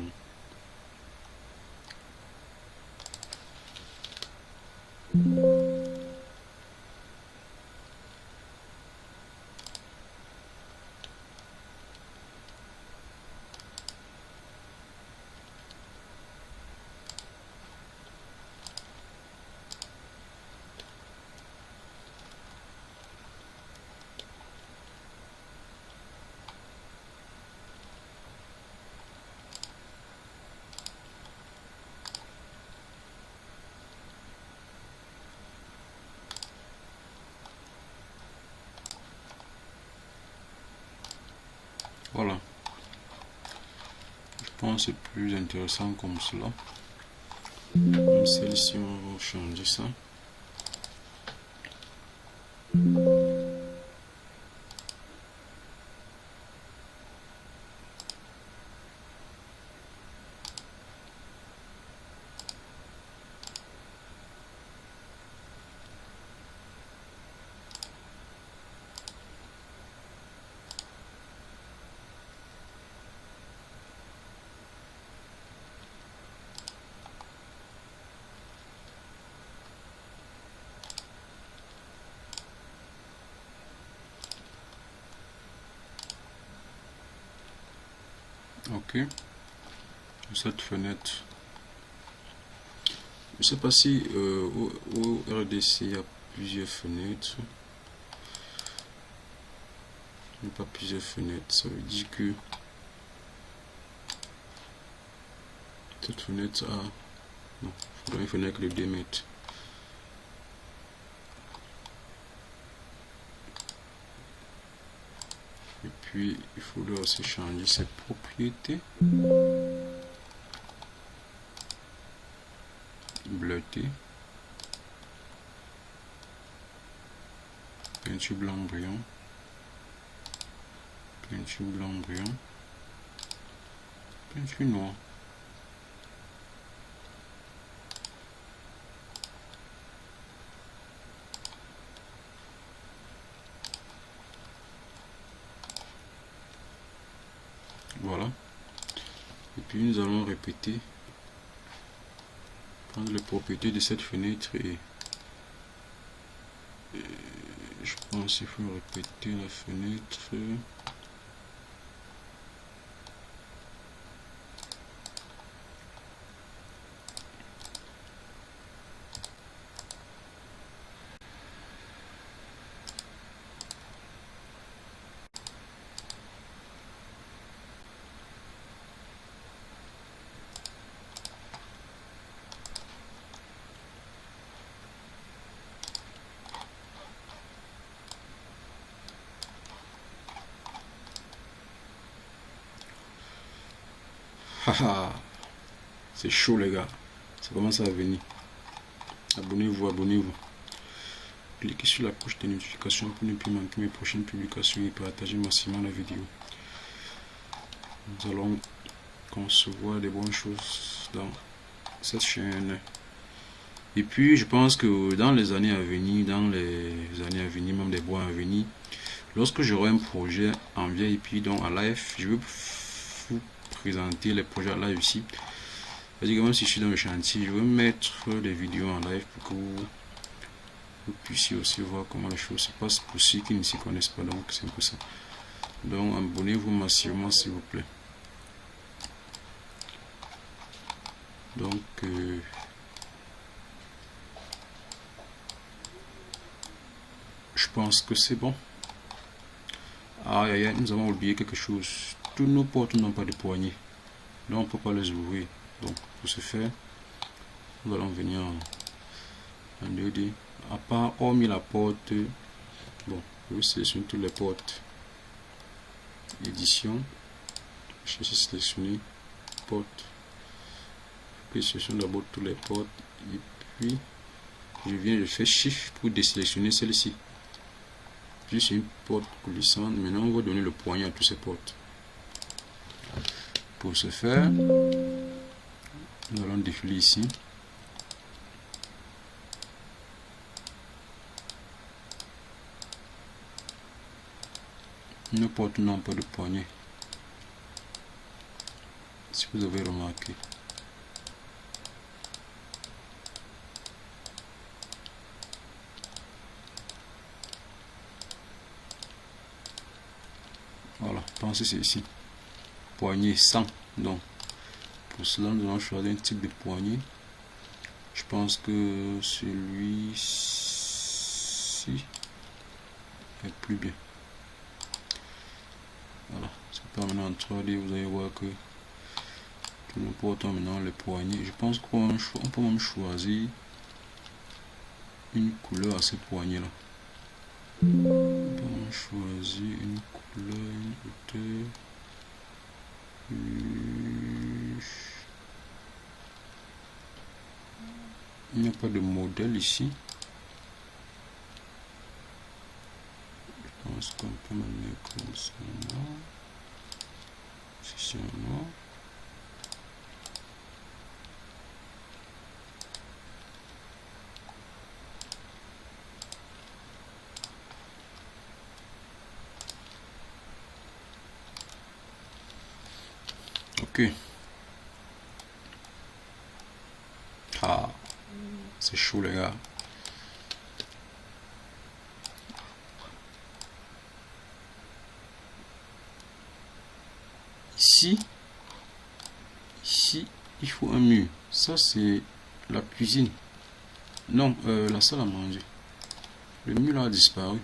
Voilà. Je pense que c'est plus intéressant comme cela. Celle-ci, on va changer ça. Ok, cette fenêtre, je ne sais pas si au RDC il y a plusieurs fenêtres. mais pas plusieurs fenêtres. Ça veut dire que cette fenêtre a... Non, il faudrait une fenêtre de 2 mètres. Et puis, il faudrait aussi changer ses propriétés. Bleuté. Peinture blanc brillant. Peinture blanc brillant. Peinture noire. Voilà. Et puis nous allons répéter, prendre les propriétés de cette fenêtre et je pense qu'il faut répéter la fenêtre. Haha, c'est chaud les gars, ça commence à venir. Abonnez-vous, abonnez-vous. Cliquez sur la cloche de notification pour ne plus manquer mes prochaines publications et partagez massivement la vidéo. Nous allons concevoir des bonnes choses dans cette chaîne. Et puis je pense que dans les années à venir, même des mois à venir, lorsque j'aurai un projet en VIP, donc en live, je vais vous présenter les projets en live ici. C'est-à-dire que même si je suis dans le chantier, je vais mettre des vidéos en live pour que vous puissiez aussi voir comment les choses se passent pour ceux qui ne s'y connaissent pas. Donc c'est un peu ça. Donc abonnez-vous massivement s'il vous plaît. Donc je pense que c'est bon. Ah, nous avons oublié quelque chose. Tous nos portes n'ont pas de poignée, donc on ne peut pas les ouvrir. Donc pour ce faire, nous allons venir en 2D. À part hormis la porte, bon, je vais sélectionner toutes les portes. Édition, je vais sélectionner porte. Je sélectionne d'abord toutes les portes et puis je fais Shift pour désélectionner celle-ci. Puis c'est une porte coulissante. Maintenant on va donner le poignet à toutes ces portes. Pour ce faire, nous allons défiler ici. Nos portes n'ont pas de poignée, si vous avez remarqué. Voilà, pensez c'est ici. Poignée 100. Donc, pour cela, nous allons choisir un type de poignée. Je pense que celui-ci est plus bien. Voilà, c'est pas maintenant en 3D, vous allez voir que tous nos portes ont maintenant les poignées. Je pense qu'on peut même choisir une couleur à ces poignées là. On peut choisir une couleur, une hauteur. Il n'y a pas de modèle ici. Je pense qu'on peut mener comme ça. C'est noir. Ok. Ah, c'est chaud les gars. Ici, il faut un mur. Ça c'est la cuisine. Non, la salle à manger. Le mur a disparu.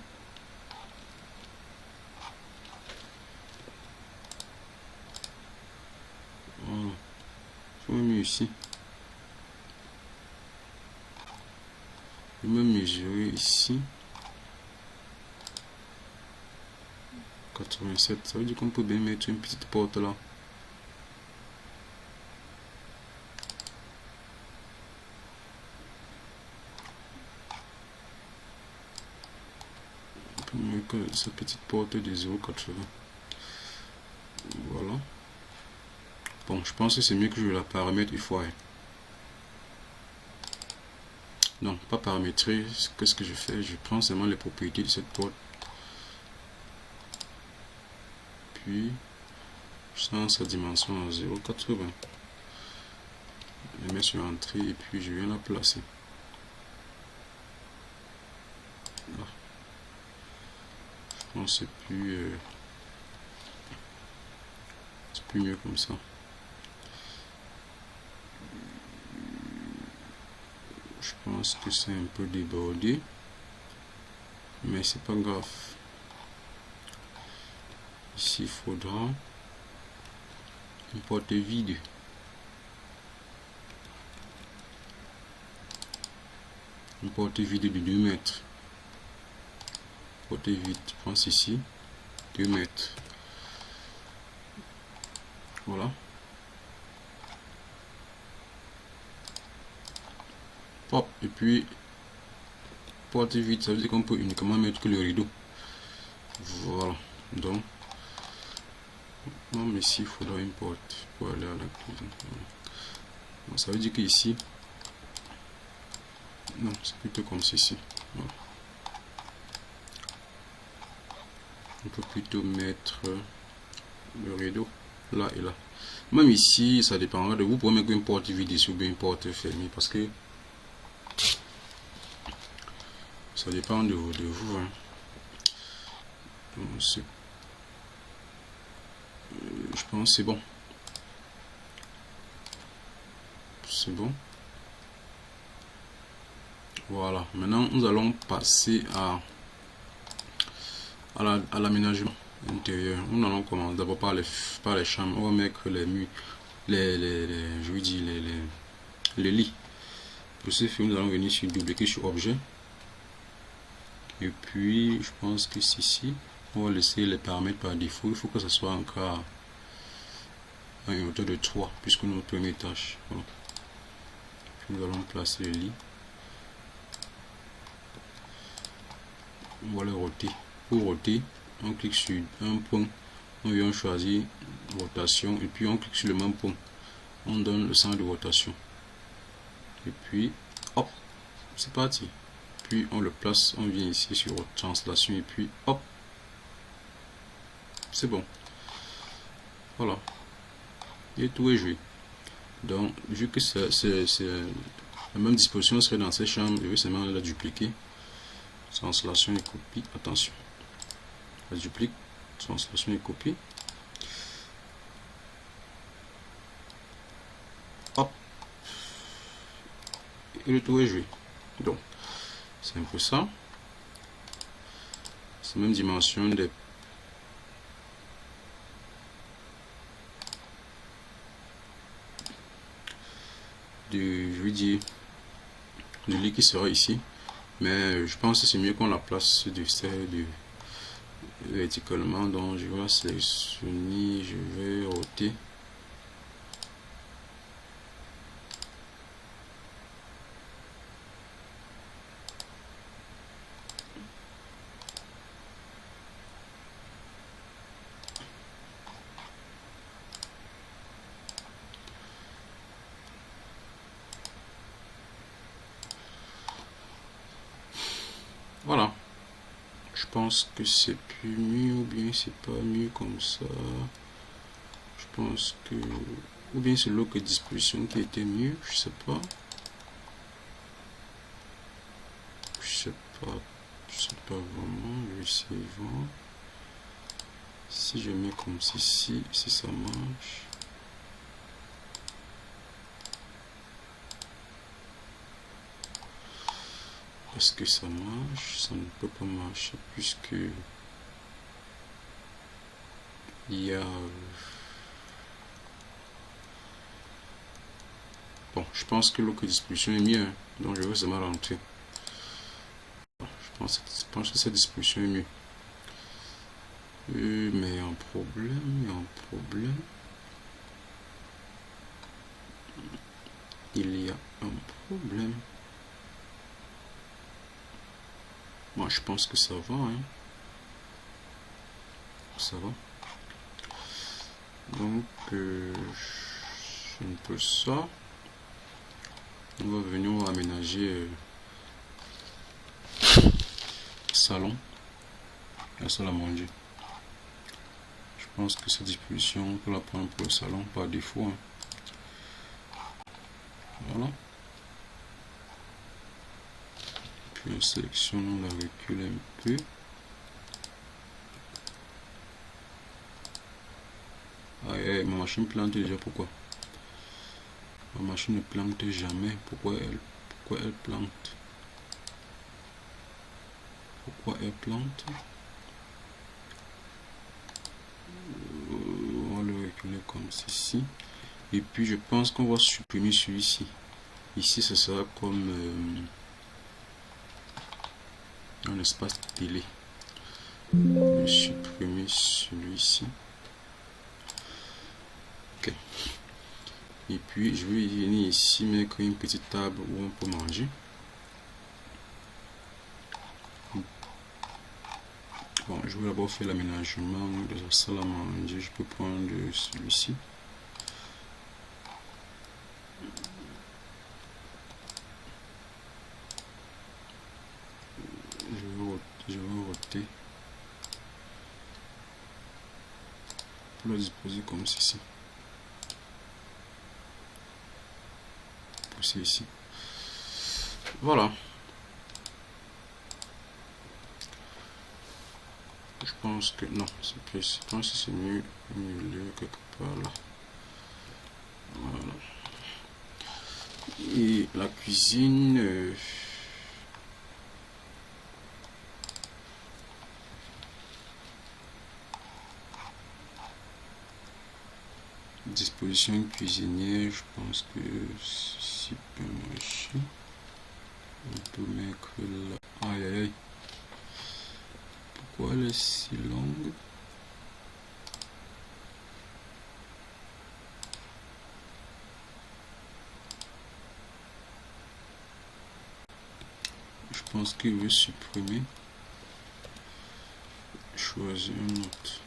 mieux ici. Je vais me mesurer ici. 87, ça veut dire qu'on peut bien mettre une petite porte là. Un peu mieux que cette petite porte de 0,80. Voilà. Bon, je pense que c'est mieux que je la paramètre une fois. Non, pas paramétrer. Qu'est-ce que je fais? Je prends seulement les propriétés de cette porte. Puis, je sens sa dimension à 0,80. Je mets sur entrée et puis je viens la placer. Là. Je pense que c'est plus mieux comme ça. Je pense que c'est un peu débordé, mais c'est pas grave. Ici, il faudra une porte vide. Une porte vide de 2 mètres. Porte vide, je pense ici, 2 mètres. Voilà. Hop, et puis porte vide, ça veut dire qu'on peut uniquement mettre que le rideau. Voilà. Donc, non, mais ici, il faudra une porte pour aller à la cuisine. Bon, ça veut dire que ici, non, c'est plutôt comme ceci. Voilà. On peut plutôt mettre le rideau là et là. Même ici, ça dépendra de vous. Vous pouvez mettre une porte vide ici ou bien une porte fermée parce que ça dépend de vous. Hein. Donc, je pense que c'est bon. C'est bon. Voilà. Maintenant, nous allons passer à l'aménagement intérieur. Nous allons commencer d'abord par les chambres. On va mettre les murs, je veux dire les lits. Pour ce faire, nous allons venir sur double-clic sur objet. Et puis, je pense que ici, on va laisser les paramètres par défaut. Il faut que ce soit encore à une hauteur de 3, puisque notre premier étage. Voilà. Puis nous allons placer le lit. On va le roter. Pour roter, on clique sur un point. On vient choisir rotation et puis on clique sur le même point. On donne le sens de rotation. Et puis, hop, c'est parti. Puis on le place, on vient ici sur translation et puis hop, c'est bon. Voilà. Et tout est joué. Donc, vu que c'est la même disposition serait dans ces chambres, je vais seulement la dupliquer. Translation et copie. Attention. La duplique. Translation et copie. Hop. Et le tout est joué. Donc, c'est un peu ça. C'est la même dimension des je veux dire du lit qui sera ici, mais je pense que c'est mieux qu'on la place verticalement. Donc je vais sélectionner, je vais roter. Voilà, je pense que c'est plus mieux ou bien c'est pas mieux comme ça. Je pense que ou bien c'est l'autre disposition qui était mieux, je sais pas. Je sais pas vraiment. Je vais essayer de voir. Si je mets comme ceci, si ça marche. Est-ce que ça marche? Ça ne peut pas marcher puisque il y a Bon, je pense que l'autre distribution est mieux, hein. Donc je vais seulement rentrer. Je pense que cette distribution est mieux. Mais il y a un problème, il y a un problème. Il y a un problème. Moi, je pense que ça va, hein. Ça va. Donc, c'est un peu ça. On va venir, on va aménager salon, la salle à manger. Je pense que cette disposition, on peut la prendre pour le salon par défaut, hein. Voilà. Puis on sélectionne, on la recule un peu. Aïe, ma machine plante déjà, pourquoi? Ma machine ne plante jamais. Pourquoi elle plante? Pourquoi elle plante? On va le reculer comme ceci. Et puis je pense qu'on va supprimer celui-ci. Ici, ce sera comme un espace télé. Je vais supprimer celui-ci. Ok. Et puis je vais venir ici mettre une petite table où on peut manger. Bon, je vais d'abord faire l'aménagement de la salle à manger. Je peux prendre celui-ci. Je vais roter pour le disposer comme ceci. Pousser ici. Voilà. Je pense que non, c'est plus. Je pense que c'est mieux au milieu quelque part là. Voilà. Et la cuisine. Disposition cuisinière, je pense que ceci peut marcher. On peut mettre là. Aïe aïe aïe. Pourquoi elle est si longue? Je pense qu'il veut supprimer. Choisir un autre.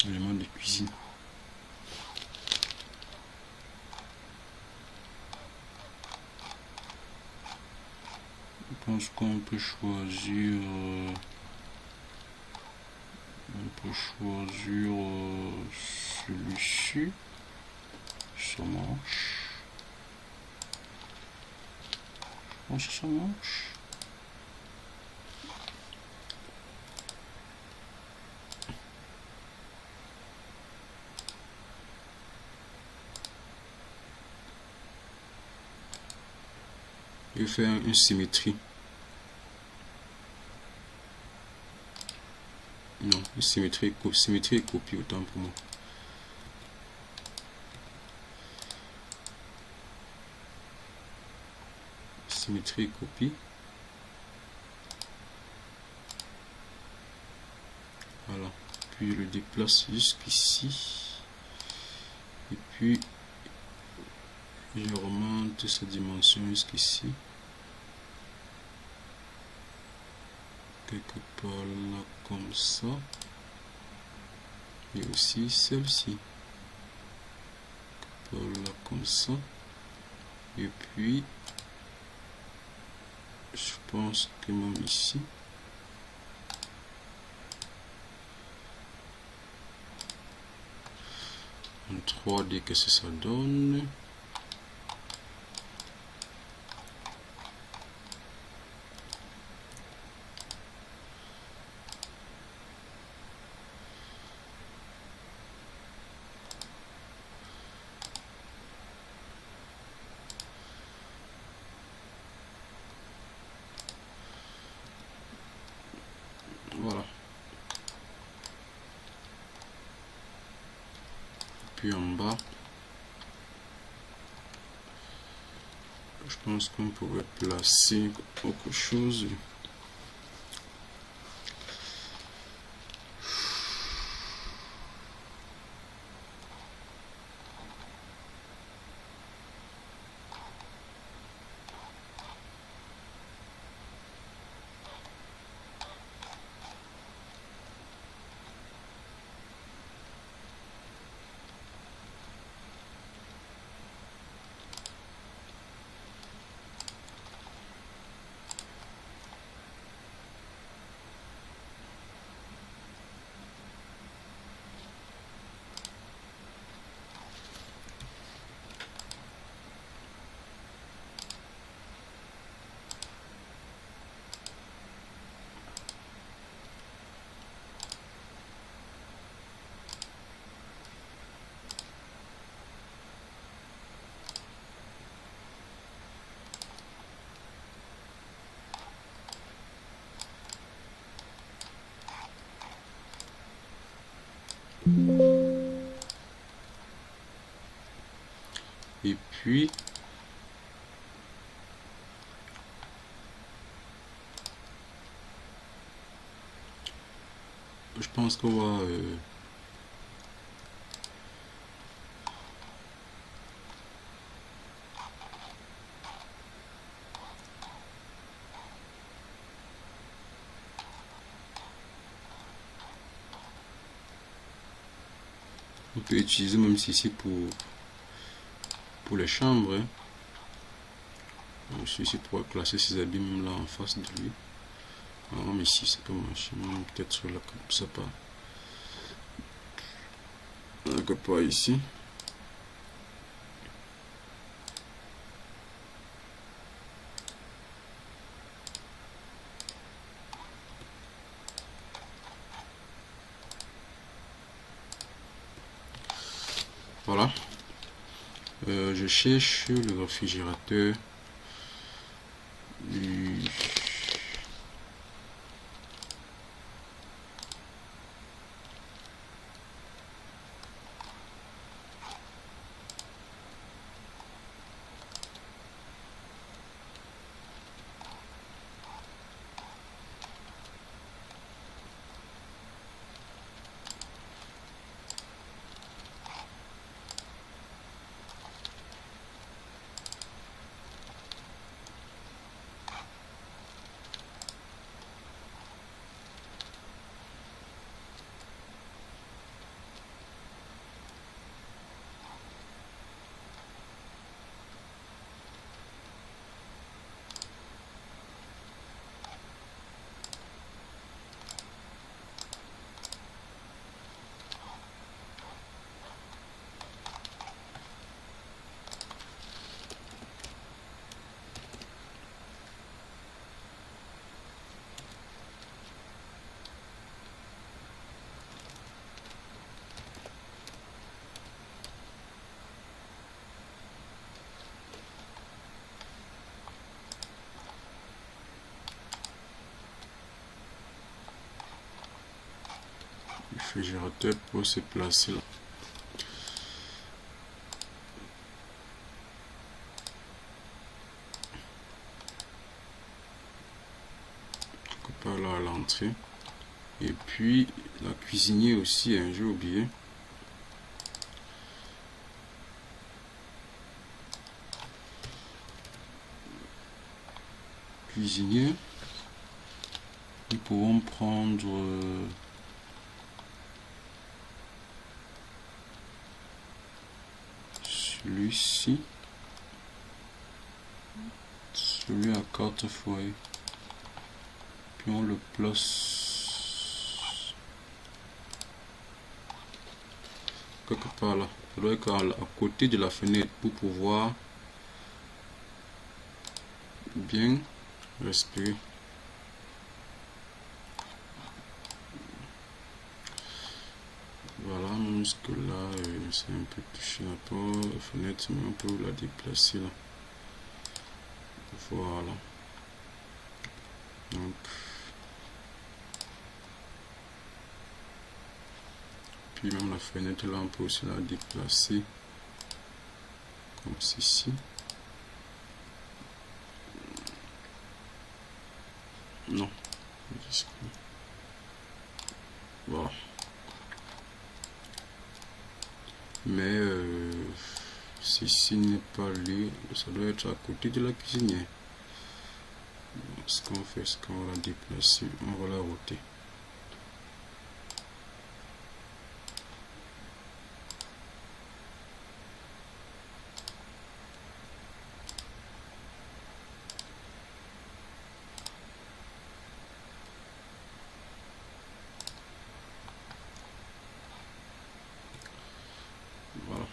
Élément de cuisine. Je pense qu'on peut choisir. Celui-ci. Ça marche. Je pense que ça marche. Je vais faire une symétrie. Non, une symétrie et copie autant pour moi. Symétrie et copie. Voilà. Puis je le déplace jusqu'ici. Et puis je remonte sa dimension jusqu'ici. Quelque part là comme ça. Et aussi celle-ci. Quelque part là comme ça. Et puis je pense que même ici. En 3D, qu'est-ce que ça donne? Voilà. puis en bas, je pense qu'on pourrait placer quelque chose. Et puis je pense qu'on va on peut utiliser même si ici pour les chambres. Hein. Donc, celui-ci pourrait classer ses habits même là en face de lui. Non, mais ici ça peut marcher. Peut-être là comme ça pas. Pas ici. Voilà. Je cherche le réfrigérateur. Le réfrigérateur pour se placer là. Par là à l'entrée. Et puis la cuisinier aussi, hein, j'ai oublié. Cuisinier. Nous pouvons prendre celui-ci, celui à 4 foyers, puis on le place quelque part là. Ça doit être à côté de la fenêtre pour pouvoir bien respirer. Voilà, jusque là c'est un peu touché la porte, la fenêtre, mais on peut la déplacer là. Voilà. Donc, puis puis même la fenêtre là on peut aussi la déplacer comme ceci. Non, voilà. Mais ceci n'est pas lui, ça doit être à côté de la cuisinière. Ce qu'on fait, c'est qu'on va la déplacer, on va la roter. Voilà.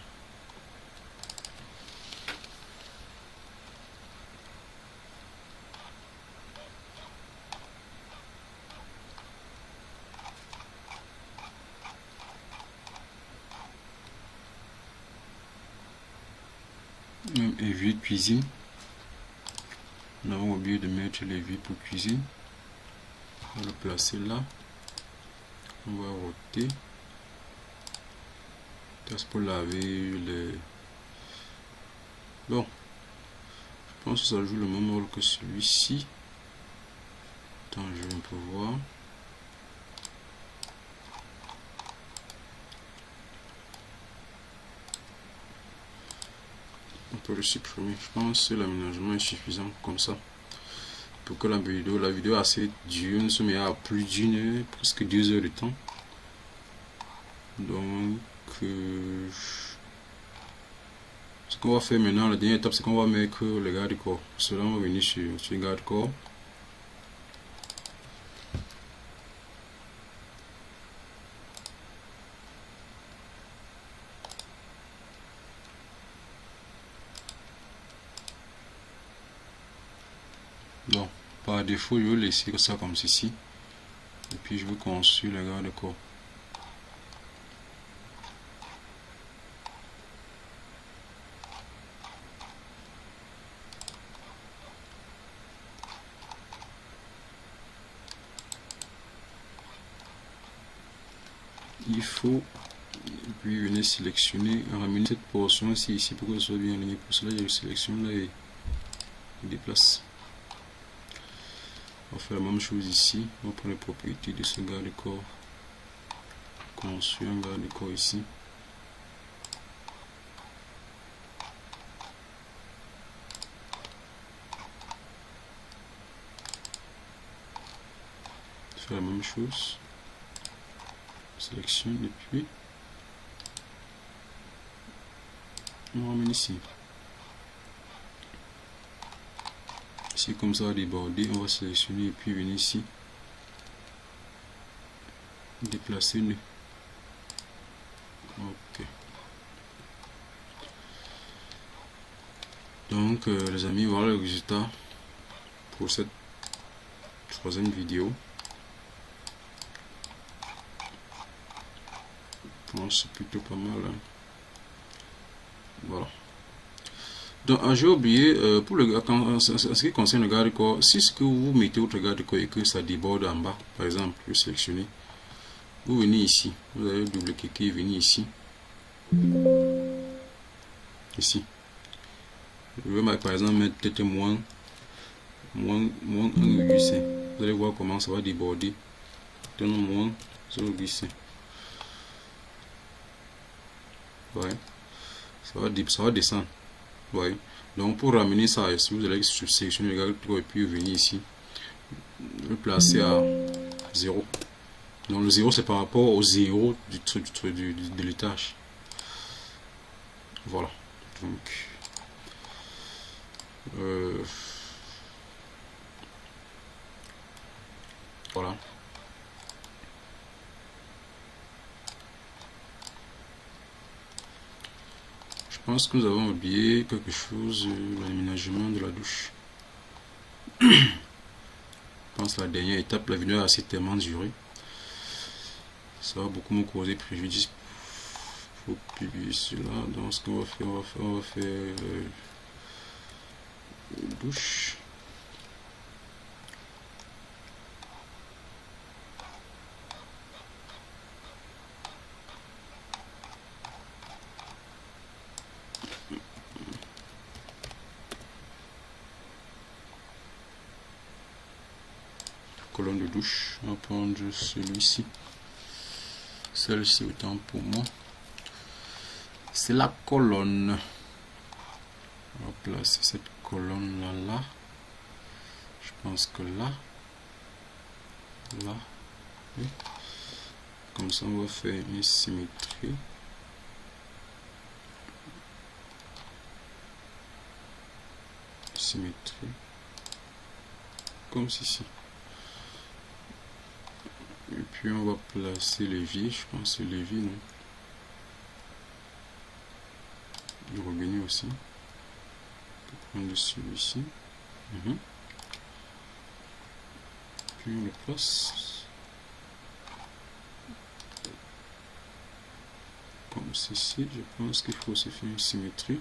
Même évier de cuisine. Nous avons oublié de mettre l'évier pour cuisine. On va le placer là. On va roter. C'est pour laver les... Bon. Je pense que ça joue le même rôle que celui-ci. Attends, je vais un peu voir. On peut le supprimer. Je pense que l'aménagement est suffisant comme ça. Pour que la vidéo assez dure ne se met à plus d'une heure, presque 2 heures de temps. Donc, ce qu'on va faire maintenant, la dernière étape, c'est qu'on va mettre le garde-corps. Cela, on va venir sur le garde-corps. Donc, par défaut, je vais laisser ça comme ceci. Et puis, je vais construire le garde-corps. Il faut, puis venir sélectionner, ramener cette portion ici pour que ce soit bien aligné. Pour cela, je sélectionne là et je déplace. On va faire la même chose ici. On va prendre les propriétés de ce garde-corps. Construire un garde-corps ici. Faire la même chose. Sélectionne et puis on ramène ici. Si comme ça va déborder, on va sélectionner et puis venir ici. Déplacer le. Ok. Donc les amis, voilà le résultat pour cette troisième vidéo. Je pense que c'est plutôt pas mal. Hein. Voilà. Donc j'ai oublié pour en ce qui concerne le garde-corps, si ce que vous mettez votre garde-corps et que ça déborde en bas, par exemple, je vais sélectionner, vous venez ici, vous allez double-cliquer, venir ici, je vais par exemple mettre peut-être moins 1,5. Vous allez voir comment ça va déborder. Tenons moins 0,5. Ouais, ça va descendre. Ouais. Donc pour ramener ça ici, vous allez sélectionner le garde-corps et puis venir ici, le placer à 0. Donc le 0 c'est par rapport au 0 de l'étage. Voilà. Donc voilà. Je pense que nous avons oublié quelque chose, l'aménagement de la douche. Je pense que la dernière étape, la vidéo a assez tellement duré. Ça va beaucoup me causer préjudice. Il faut publier cela. Donc ce qu'on va faire, on va faire une douche. colonne de douche. On va prendre celui-ci. Celle-ci autant pour moi. C'est la colonne. On va placer cette colonne là. Je pense que là. Oui. Comme ça, on va faire une symétrie. Comme ceci. Et puis on va placer l'évier, je pense que l'évier, non. Le robinet aussi. On peut prendre celui-ci. Puis on le place comme ceci. Je pense qu'il faut aussi faire une symétrie.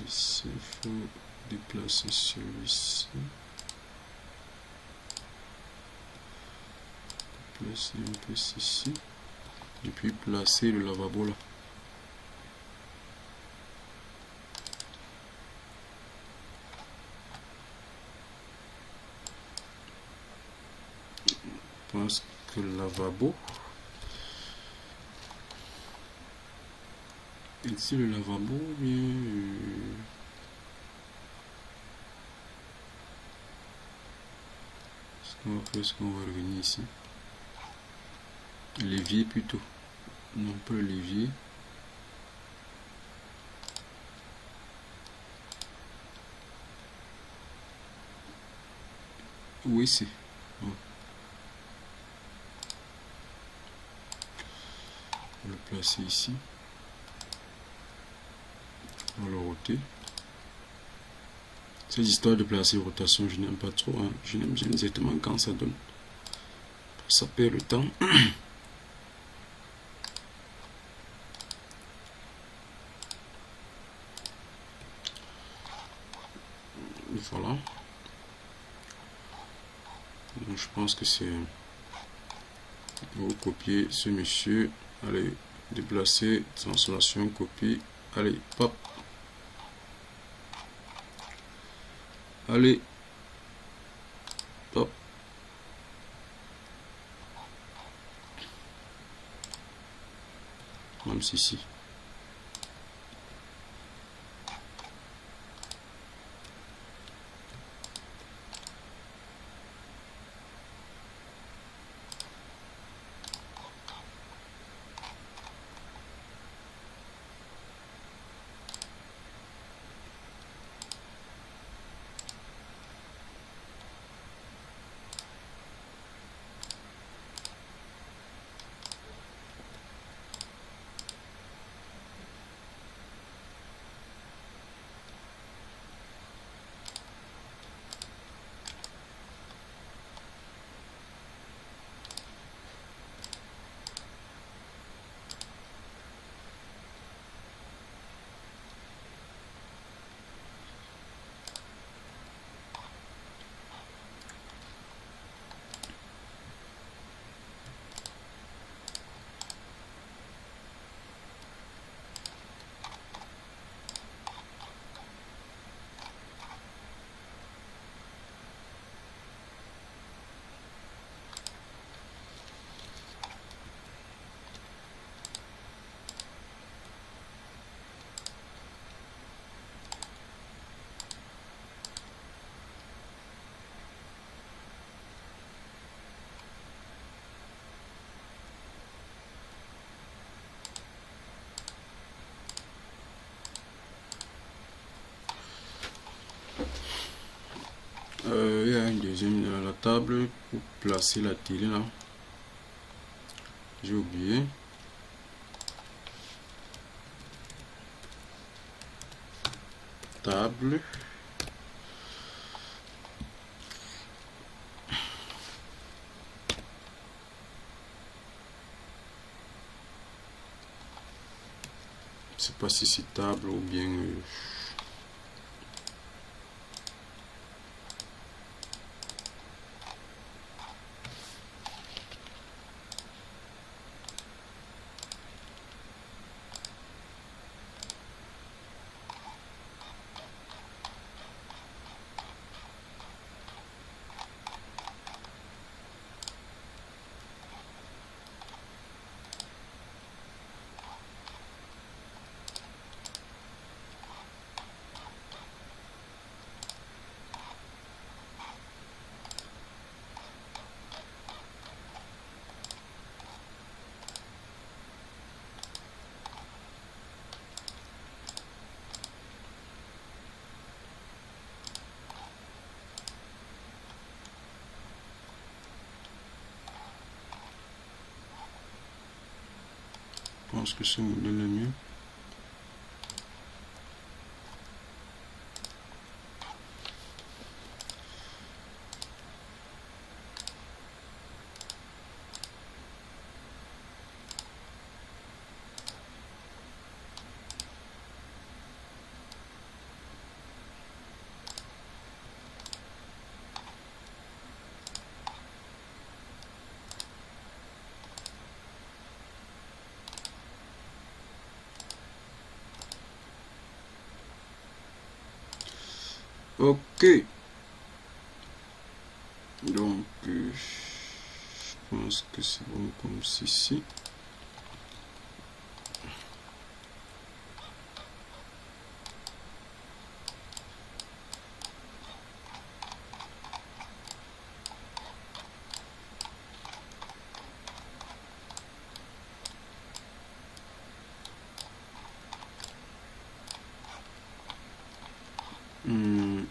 Ici, il faut déplacer celui-ci. Placer un peu ceci. Et puis placer le lavabo là. Je pense que le lavabo. Ici le lavabo, bien. Est-ce qu'on va revenir ici? L'évier plutôt. Non pas l'évier. Oui, c'est. On va le placer ici. On va le roter. Cette histoire de placer rotation, je n'aime pas trop. Hein. Je n'aime bien exactement quand ça donne. Ça perd le temps. Voilà. Donc, je pense que c'est. Vous copiez ce monsieur. Allez, déplacer, translation, copie. Allez, pop. Allez, hop. Même ceci. Il y a une deuxième dans la table pour placer la télé là. J'ai oublié. Table. C'est pas si c'est table ou bien pense que ce modèle est mieux. Ok. Donc, je pense que c'est bon comme ceci.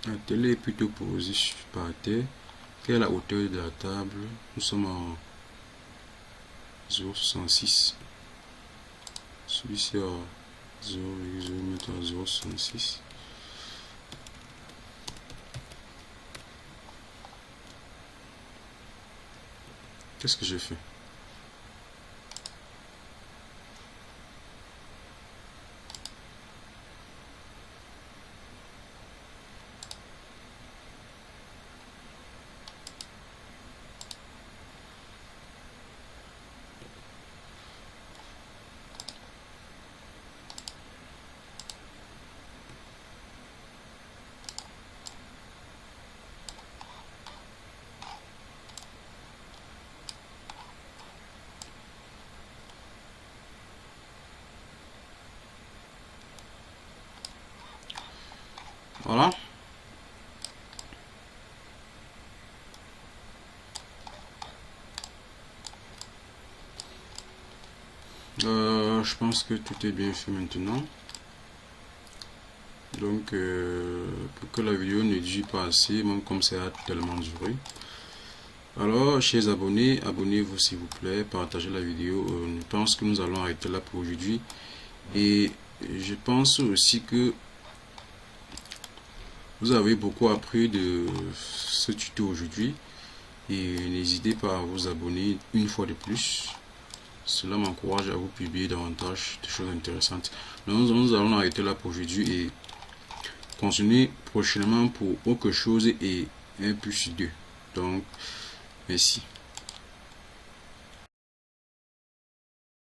La télé est plutôt posée par terre. Quelle est la hauteur de la table? Nous sommes en 0,66. Celui-ci à 0,06. Qu'est-ce que j'ai fait? Voilà. Je pense que tout est bien fait maintenant. Donc, pour que la vidéo ne dure pas assez, même comme ça a tellement duré. Alors, chers abonnés, abonnez-vous s'il vous plaît, partagez la vidéo. Je pense que nous allons arrêter là pour aujourd'hui. Et je pense aussi que vous avez beaucoup appris de ce tuto aujourd'hui. Et n'hésitez pas à vous abonner une fois de plus. Cela m'encourage à vous publier davantage de choses intéressantes. Donc, nous allons arrêter là pour aujourd'hui et continuer prochainement pour autre chose et 1+2. Donc, merci.